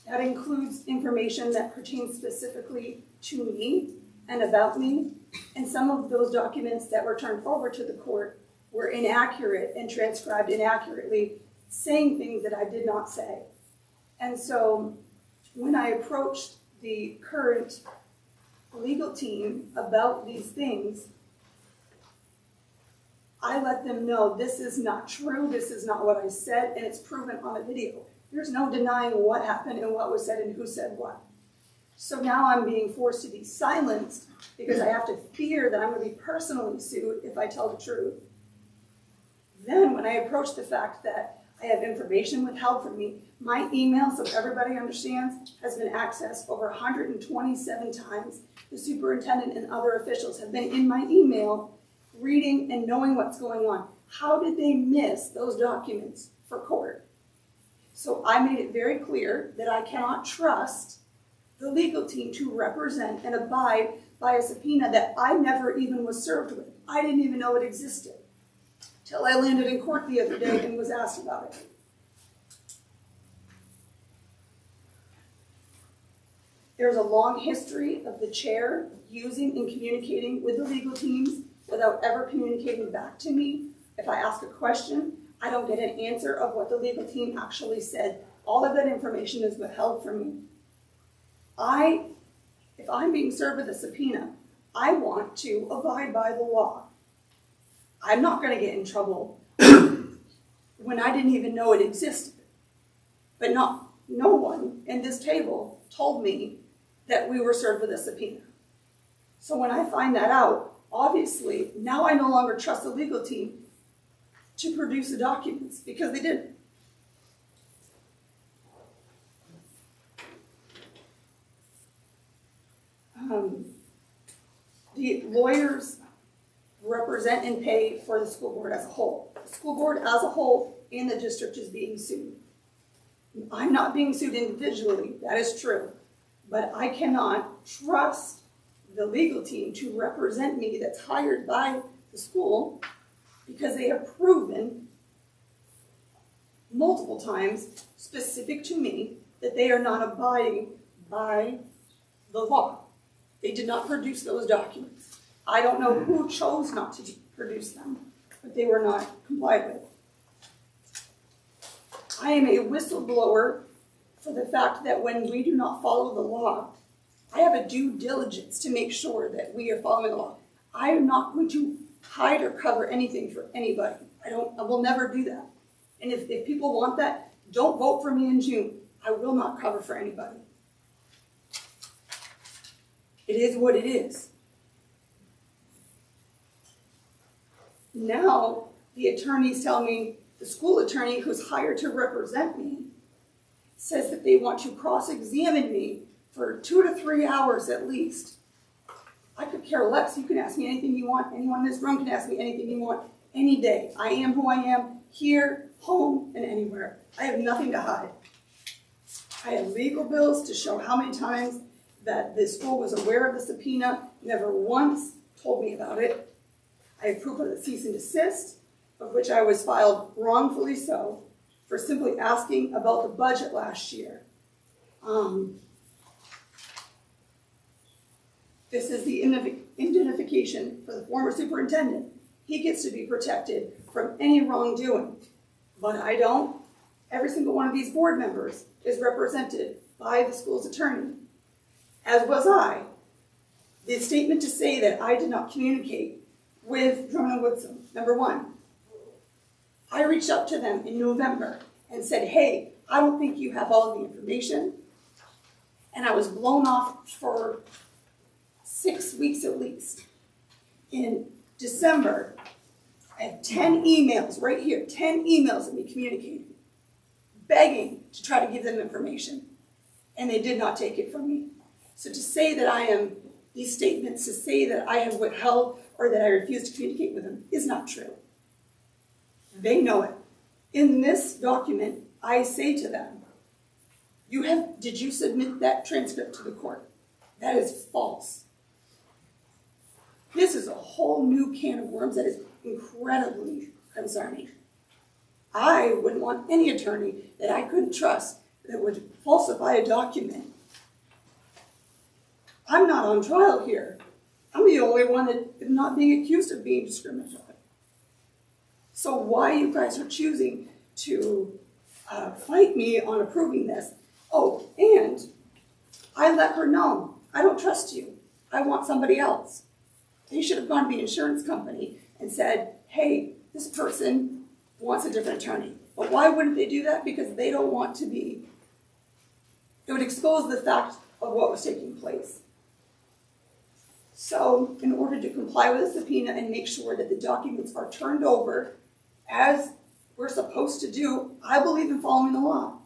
[SPEAKER 11] That includes information that pertains specifically to me and about me, and some of those documents that were turned over to the court were inaccurate and transcribed inaccurately, saying things that I did not say. And so when I approached the current legal team about these things, I let them know this is not true, this is not what I said, and it's proven on a video. There's no denying what happened and what was said and who said what. So now I'm being forced to be silenced because I have to fear that I'm going to be personally sued if I tell the truth. Then when I approach the fact that I have information withheld from me, my email, so everybody understands, has been accessed over 127 times. The superintendent and other officials have been in my email reading and knowing what's going on. How did they miss those documents for court? So I made it very clear that I cannot trust the legal team to represent and abide by a subpoena that I never even was served with. I didn't even know it existed till I landed in court the other day and was asked about it. There's a long history of the chair using and communicating with the legal teams without ever communicating back to me. If I ask a question, I don't get an answer of what the legal team actually said. All of that information is withheld from me. If I'm being served with a subpoena, I want to abide by the law. I'm not going to get in trouble when I didn't even know it existed. But no one in this table told me that we were served with a subpoena. So when I find that out, obviously, now I no longer trust the legal team to produce the documents because they didn't. The lawyers represent and pay for the school board as a whole. The school board as a whole and the district is being sued. I'm not being sued individually, that is true, but I cannot trust the legal team to represent me that's hired by the school because they have proven multiple times specific to me that they are not abiding by the law. They did not produce those documents. I don't know who chose not to produce them, but they were not complied with. I am a whistleblower for the fact that when we do not follow the law, I have a due diligence to make sure that we are following the law. I am not going to hide or cover anything for anybody. I will never do that. And if people want that, don't vote for me in June. I will not cover for anybody. It is what it is. Now, the attorneys tell me, the school attorney who's hired to represent me says that they want to cross-examine me for 2 to 3 hours at least. I could care less. You can ask me anything you want. Anyone in this room can ask me anything you want any day. I am who I am, here, home, and anywhere. I have nothing to hide. I have legal bills to show how many times that the school was aware of the subpoena, never once told me about it. I have proof of the cease and desist, of which I was filed wrongfully so, for simply asking about the budget last year. This is the indemnification for the former superintendent. He gets to be protected from any wrongdoing, but I don't. Every single one of these board members is represented by the school's attorney, as was I. The statement to say that I did not communicate with Drummond & Woodson, number one. I reached out to them in November and said, hey, I don't think you have all of the information. And I was blown off for 6 weeks at least. In December, I have 10 emails right here, 10 emails of me communicating, begging to try to give them information. And they did not take it from me. So to say that I am, these statements, to say that I have withheld or that I refuse to communicate with them is not true. They know it. In this document, I say to them, did you submit that transcript to the court? That is false. This is a whole new can of worms that is incredibly concerning. I wouldn't want any attorney that I couldn't trust that would falsify a document. I'm not on trial here. I'm the only one that is not being accused of being discriminatory. So why you guys are choosing to fight me on approving this? Oh, and I let her know, I don't trust you. I want somebody else. They should have gone to the insurance company and said, hey, this person wants a different attorney. But why wouldn't they do that? Because they don't want to be, it would expose the fact of what was taking place. So in order to comply with the subpoena and make sure that the documents are turned over as we're supposed to do, I believe in following the law.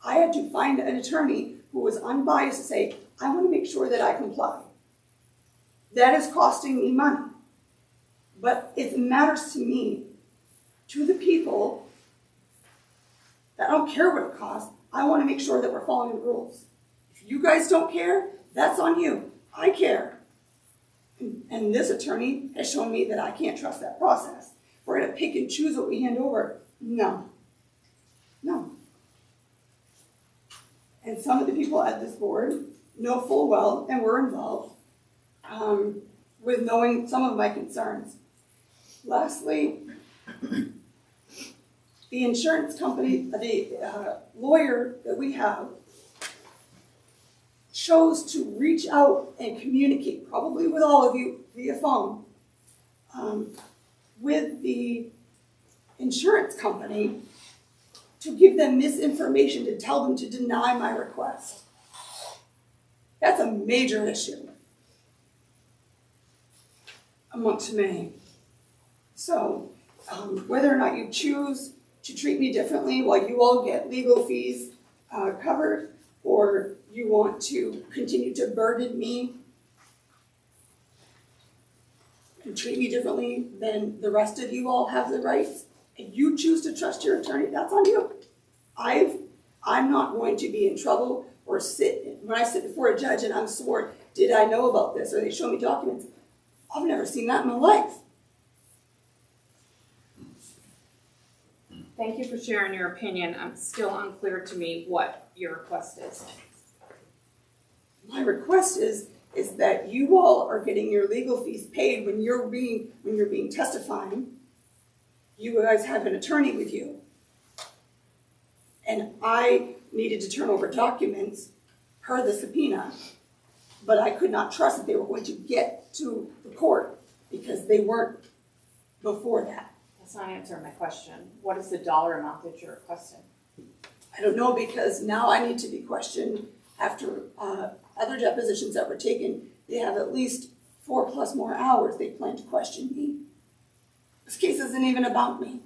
[SPEAKER 11] I had to find an attorney who was unbiased to say, I want to make sure that I comply. That is costing me money. But it matters to me, to the people, that I don't care what it costs. I want to make sure that we're following the rules. If you guys don't care, that's on you. I care. And this attorney has shown me that I can't trust that process. We're going to pick and choose what we hand over. No. No. And some of the people at this board know full well and were involved with knowing some of my concerns. Lastly, the insurance company, the lawyer that we have, chose to reach out and communicate, probably with all of you via phone, with the insurance company to give them misinformation, to tell them to deny my request. That's a major issue amongst many. So whether or not you choose to treat me differently while you all get legal fees covered, or you want to continue to burden me and treat me differently than the rest of you all have the rights, and you choose to trust your attorney, that's on you. I'm not going to be in trouble or when I sit before a judge and I'm sworn, did I know about this, or they show me documents. I've never seen that in my life.
[SPEAKER 1] Thank you for sharing your opinion. I'm still unclear to me what your request is.
[SPEAKER 11] My request is that you all are getting your legal fees paid when you're being testifying, you guys have an attorney with you. And I needed to turn over documents per the subpoena, but I could not trust that they were going to get to the court because they weren't before that.
[SPEAKER 1] That's not answering my question. What is the dollar amount that you're requesting?
[SPEAKER 11] I don't know, because now I need to be questioned after other depositions that were taken. They have at least 4+ more hours they plan to question me. This case isn't even about me.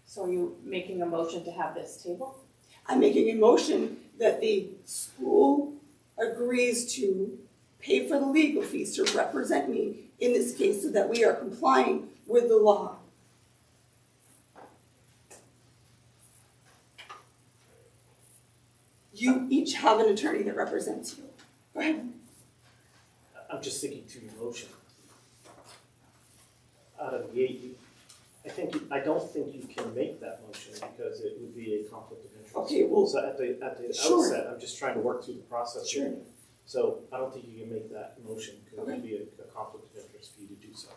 [SPEAKER 1] So are you making a motion to have this table?
[SPEAKER 11] I'm making a motion that the school agrees to pay for the legal fees to represent me in this case so that we are complying with the law. You each have an attorney that represents you. Go ahead.
[SPEAKER 4] I'm just thinking to your motion. Out of the 8, I don't think you can make that motion because it would be a conflict of interest.
[SPEAKER 11] Okay, well,
[SPEAKER 4] so at the
[SPEAKER 11] sure.
[SPEAKER 4] outset, I'm just trying to work through the process.
[SPEAKER 11] Sure.
[SPEAKER 4] Here. So I don't think you can make that motion because
[SPEAKER 11] Okay.
[SPEAKER 4] it would be a conflict of interest for you to do so.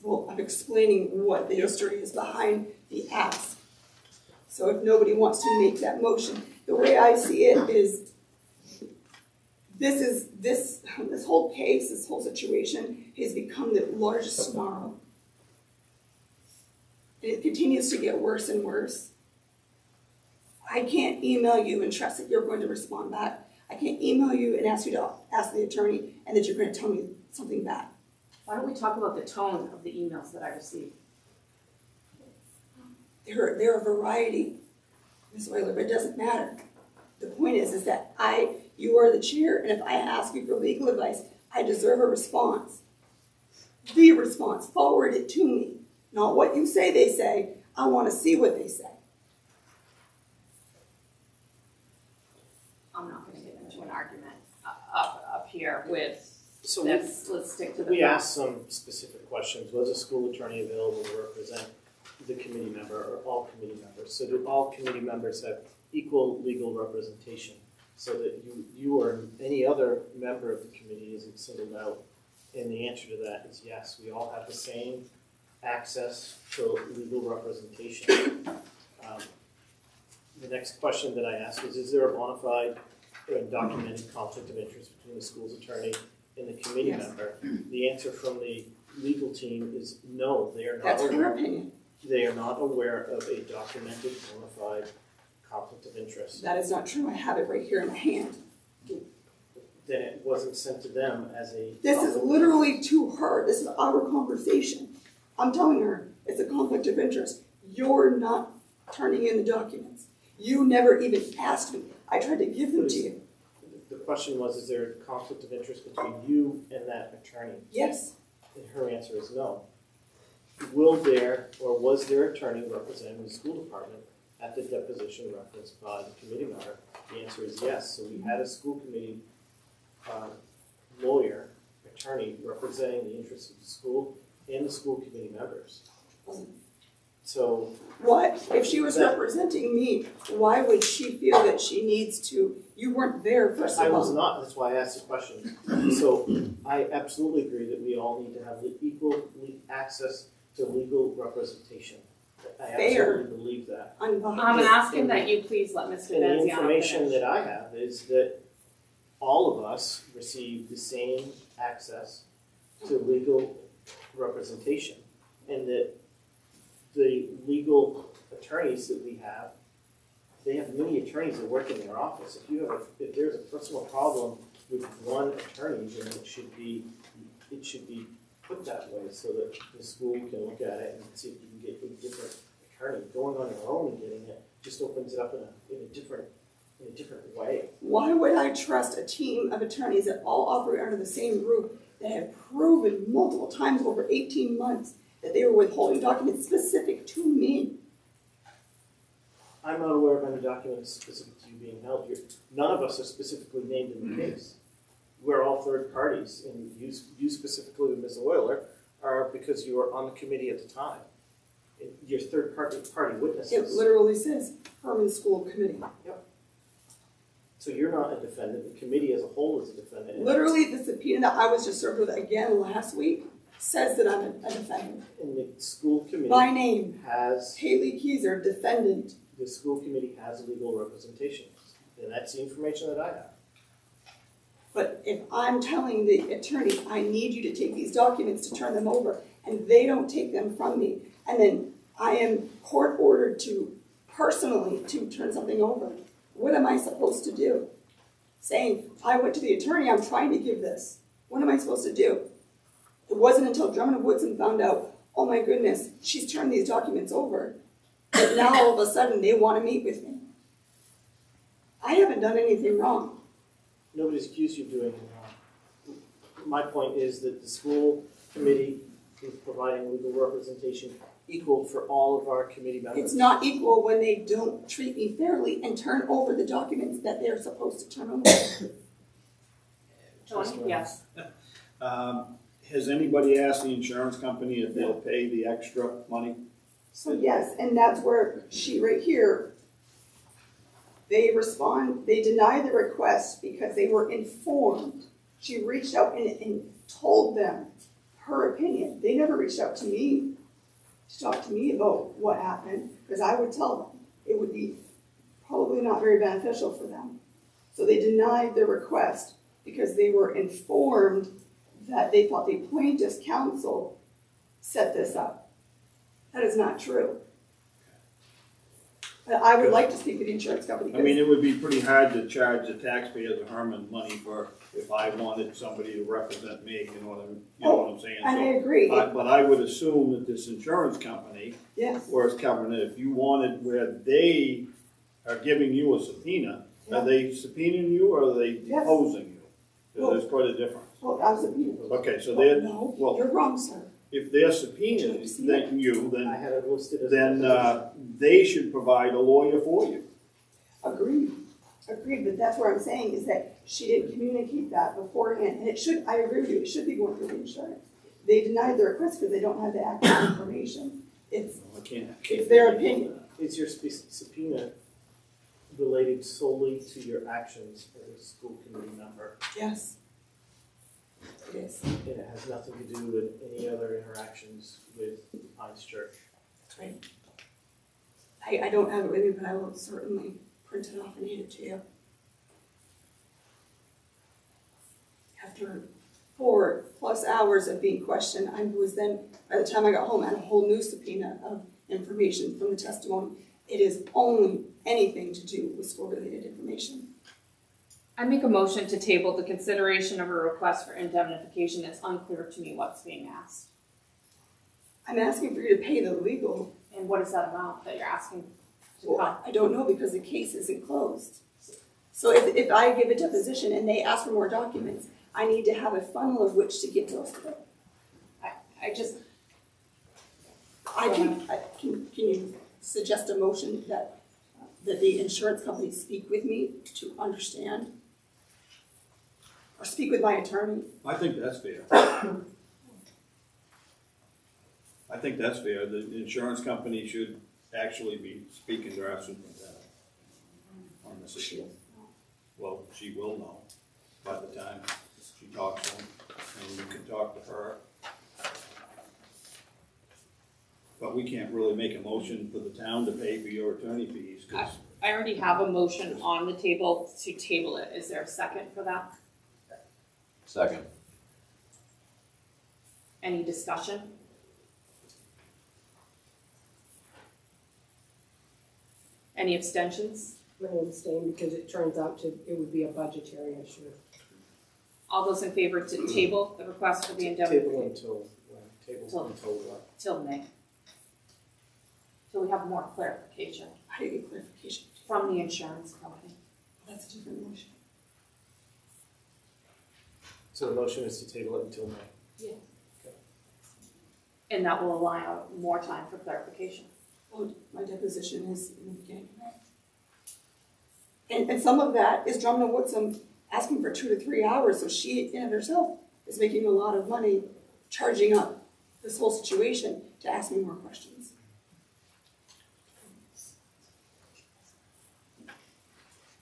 [SPEAKER 11] Well, I'm explaining what the history is behind the ask. So if nobody wants to make that motion, the way I see it is this whole case, this whole situation has become the largest snarl. And it continues to get worse and worse. I can't email you and trust that you're going to respond back. I can't email you and ask you to ask the attorney and that you're going to tell me something back.
[SPEAKER 1] Why don't we talk about the tone of the emails that I received?
[SPEAKER 11] There are a variety, Ms. Euler, but it doesn't matter. The point is that you are the chair, and if I ask you for legal advice, I deserve a response. The response, forward it to me. Not what you say they say, I want to see what they say.
[SPEAKER 1] I'm not going to get into an argument up here with
[SPEAKER 4] So
[SPEAKER 1] this. Let's stick to the
[SPEAKER 4] we asked some specific questions. Was a school attorney available to represent the committee member or all committee members? So do all committee members have equal legal representation so that you or any other member of the committee isn't singled out? And the answer to that is yes. We all have the same access to legal representation. The next question that I asked was, is there a bona fide or documented conflict of interest between the school's attorney and the committee
[SPEAKER 11] Yes.
[SPEAKER 4] member? The answer from the legal team is no, they are not
[SPEAKER 11] That's her
[SPEAKER 4] aware.
[SPEAKER 11] opinion.
[SPEAKER 4] They are not aware of a documented bona fide conflict of interest.
[SPEAKER 11] That is not true. I have it right here in my hand.
[SPEAKER 4] Then it wasn't sent to them as a.
[SPEAKER 11] This is literally to her. This is our conversation. I'm telling her it's a conflict of interest. You're not turning in the documents. You never even asked me. I tried to give them to you.
[SPEAKER 4] The question was, is there a conflict of interest between you and that attorney?
[SPEAKER 11] Yes.
[SPEAKER 4] And her answer is no. Will there or was there attorney representing the school department at the deposition referenced by the committee member? The answer is yes. So we had a school committee lawyer, attorney, representing the interests of the school and the school committee members. So
[SPEAKER 11] What? If she was representing me, why would she feel that she needs to? You weren't there, first of all.
[SPEAKER 4] I was not. That's why I asked the question. So I absolutely agree that we all need to have equal access to legal representation. I absolutely believe that.
[SPEAKER 1] I'm asking that you please let Mr.
[SPEAKER 4] And the
[SPEAKER 1] Benziano
[SPEAKER 4] information
[SPEAKER 1] finish.
[SPEAKER 4] that I have is that all of us receive the same access to legal representation, and that the legal attorneys that we have, they have many attorneys that work in their office. If there's a personal problem with one attorney, then it should be put that way so that the school can look at it and see if you can get a different attorney. Going on your own and getting it just opens it up in a different way.
[SPEAKER 11] Why would I trust a team of attorneys that all operate under the same roof that have proven multiple times over 18 months that they were withholding documents specific to me?
[SPEAKER 4] I'm not aware of any documents specific to you being held here. None of us are specifically named in the case. We're all third parties, and you specifically with Ms. Euler are because you were on the committee at the time. You're third party witnesses.
[SPEAKER 11] It literally says Herman School Committee.
[SPEAKER 4] Yep. So you're not a defendant. The committee as a whole is a defendant.
[SPEAKER 11] Literally, the subpoena that I was just served with again last week says that I'm a defendant.
[SPEAKER 4] And the school committee
[SPEAKER 11] By name,
[SPEAKER 4] has,
[SPEAKER 11] Haley Keyser, defendant.
[SPEAKER 4] the school committee has legal representation. And that's the information that I have.
[SPEAKER 11] But if I'm telling the attorney, I need you to take these documents to turn them over, and they don't take them from me, and then I am court ordered to personally to turn something over, what am I supposed to do? Saying, I went to the attorney, I'm trying to give this. What am I supposed to do? It wasn't until Drummond and Woodson found out, oh my goodness, she's turned these documents over, that now all of a sudden they want to meet with me. I haven't done anything wrong.
[SPEAKER 4] Nobody's accused you of doing anything wrong. My point is that the school committee is providing legal representation equal for all of our committee members.
[SPEAKER 11] It's not equal when they don't treat me fairly and turn over the documents that they're supposed to turn over.
[SPEAKER 1] John, yes.
[SPEAKER 12] Has anybody asked the insurance company if they'll pay the extra money?
[SPEAKER 11] So yes, and that's where she right here, they deny the request because they were informed. She reached out and told them her opinion. They never reached out to me to talk to me about what happened, because I would tell them it would be probably not very beneficial for them. So they denied the request because they were informed that they thought the plaintiff's counsel set this up. That is not true. But I would like to speak with the insurance company.
[SPEAKER 12] I mean, it would be pretty hard to charge the taxpayers of Herman money for, if I wanted somebody to represent me, you know what I'm saying?
[SPEAKER 11] And I
[SPEAKER 12] So,
[SPEAKER 11] agree.
[SPEAKER 12] but I would assume that this insurance company,
[SPEAKER 11] Yes.
[SPEAKER 12] whereas Kevin, if you wanted where they are giving you a subpoena, are they subpoenaing you or are they
[SPEAKER 11] Yes.
[SPEAKER 12] deposing you? 'Cause
[SPEAKER 11] Well-
[SPEAKER 12] there's quite a difference.
[SPEAKER 11] Well, I was subpoenaed.
[SPEAKER 12] Okay, so they're,
[SPEAKER 11] No,
[SPEAKER 12] well,
[SPEAKER 11] you're wrong, sir.
[SPEAKER 12] if they're subpoenaing you,
[SPEAKER 4] I had it listed as.
[SPEAKER 12] then they should provide a lawyer for you.
[SPEAKER 11] Agreed, but that's what I'm saying is that she didn't communicate that beforehand, and it should, I agree with you, it should be going through the insurance. They denied the request because they don't have the accurate information. It's
[SPEAKER 12] It's
[SPEAKER 11] their opinion.
[SPEAKER 4] Is your subpoena related solely to your actions as a school committee member?
[SPEAKER 11] Yes. It is.
[SPEAKER 4] And it has nothing to do with any other interactions with Pines Church?
[SPEAKER 11] That's right. I don't have it with me, but I will certainly print it off and hand it to you. After 4+ hours of being questioned, I was then, by the time I got home, I had a whole new subpoena of information from the testimony. It is only anything to do with school-related information.
[SPEAKER 1] I make a motion to table the consideration of a request for indemnification. It's unclear to me what's being asked.
[SPEAKER 11] I'm asking for you to pay the legal.
[SPEAKER 1] And what is that amount that you're asking to
[SPEAKER 11] Well,
[SPEAKER 1] come?
[SPEAKER 11] I don't know because the case isn't closed. So if I give a deposition and they ask for more documents, I need to have a funnel of which to give those to. Can you suggest a motion that the insurance company speak with me to understand? Or speak with my attorney?
[SPEAKER 12] I think that's fair. I think that's fair. The insurance company should actually be speaking to our superintendent on this issue. Well, she will know by the time she talks to him, and you can talk to her. But we can't really make a motion for the town to pay for your attorney fees, because
[SPEAKER 1] I already have a motion on the table to table it. Is there a second for that?
[SPEAKER 17] Second.
[SPEAKER 1] Any discussion? Any abstentions?
[SPEAKER 9] I'm going to abstain because it turns out it would be a budgetary issue.
[SPEAKER 1] All those in favor to table the request for the indemnification?
[SPEAKER 4] Table until what?
[SPEAKER 1] Till May. Till we have more clarification
[SPEAKER 11] How do you get clarification?
[SPEAKER 1] from the insurance company.
[SPEAKER 11] That's a different motion.
[SPEAKER 4] So the motion is to table it until May?
[SPEAKER 1] Yeah. And that will allow more time for clarification.
[SPEAKER 11] Well, my deposition is in the beginning of May. And some of that is Drummond and Woodson asking for 2 to 3 hours, so she in and of herself is making a lot of money charging up this whole situation to ask me more questions.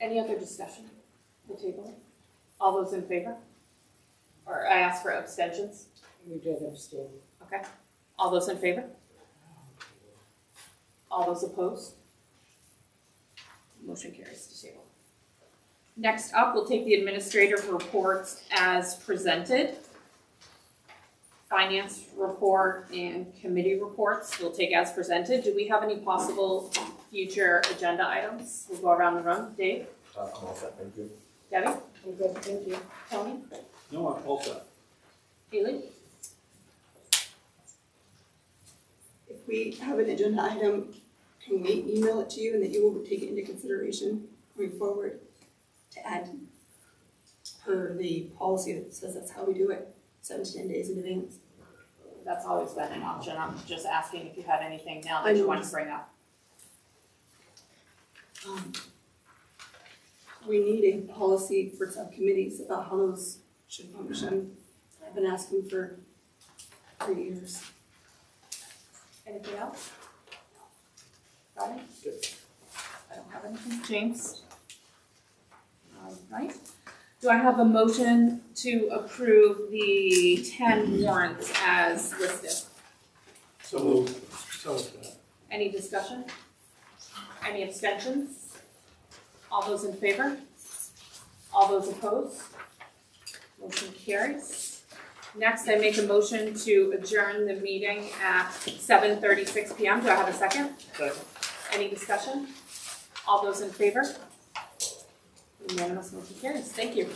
[SPEAKER 1] Any other discussion? The table? All those in favor? Or I ask for abstentions?
[SPEAKER 9] We did abstain.
[SPEAKER 1] Okay. All those in favor? All those opposed? Motion carries to table. Next up, we'll take the administrative reports as presented. Finance report and committee reports we'll take as presented. Do we have any possible future agenda items? We'll go around the room. Dave?
[SPEAKER 15] I'm all set, thank you.
[SPEAKER 1] Debbie?
[SPEAKER 9] I'm good, thank you.
[SPEAKER 1] Tony?
[SPEAKER 12] No, I'm all set.
[SPEAKER 1] Haley?
[SPEAKER 11] If we have an agenda item, can we email it to you and that you will take it into consideration going forward to add per the policy that says that's how we do it, 7 to 10 days in advance?
[SPEAKER 1] That's always been an option. I'm just asking if you had anything now that you want to bring up.
[SPEAKER 11] We need a policy for subcommittees about how those should function. I've been asking for 3 years.
[SPEAKER 1] Anything else? Got it? I don't have anything. James? All right. Do I have a motion to approve the 10 warrants as listed?
[SPEAKER 4] So moved.
[SPEAKER 1] Any discussion? Any abstentions? All those in favor? All those opposed? Motion carries. Next, I make a motion to adjourn the meeting at 7:36 p.m. Do I have a second?
[SPEAKER 4] Second.
[SPEAKER 1] Any discussion? All those in favor? Unanimous motion carries. Thank you.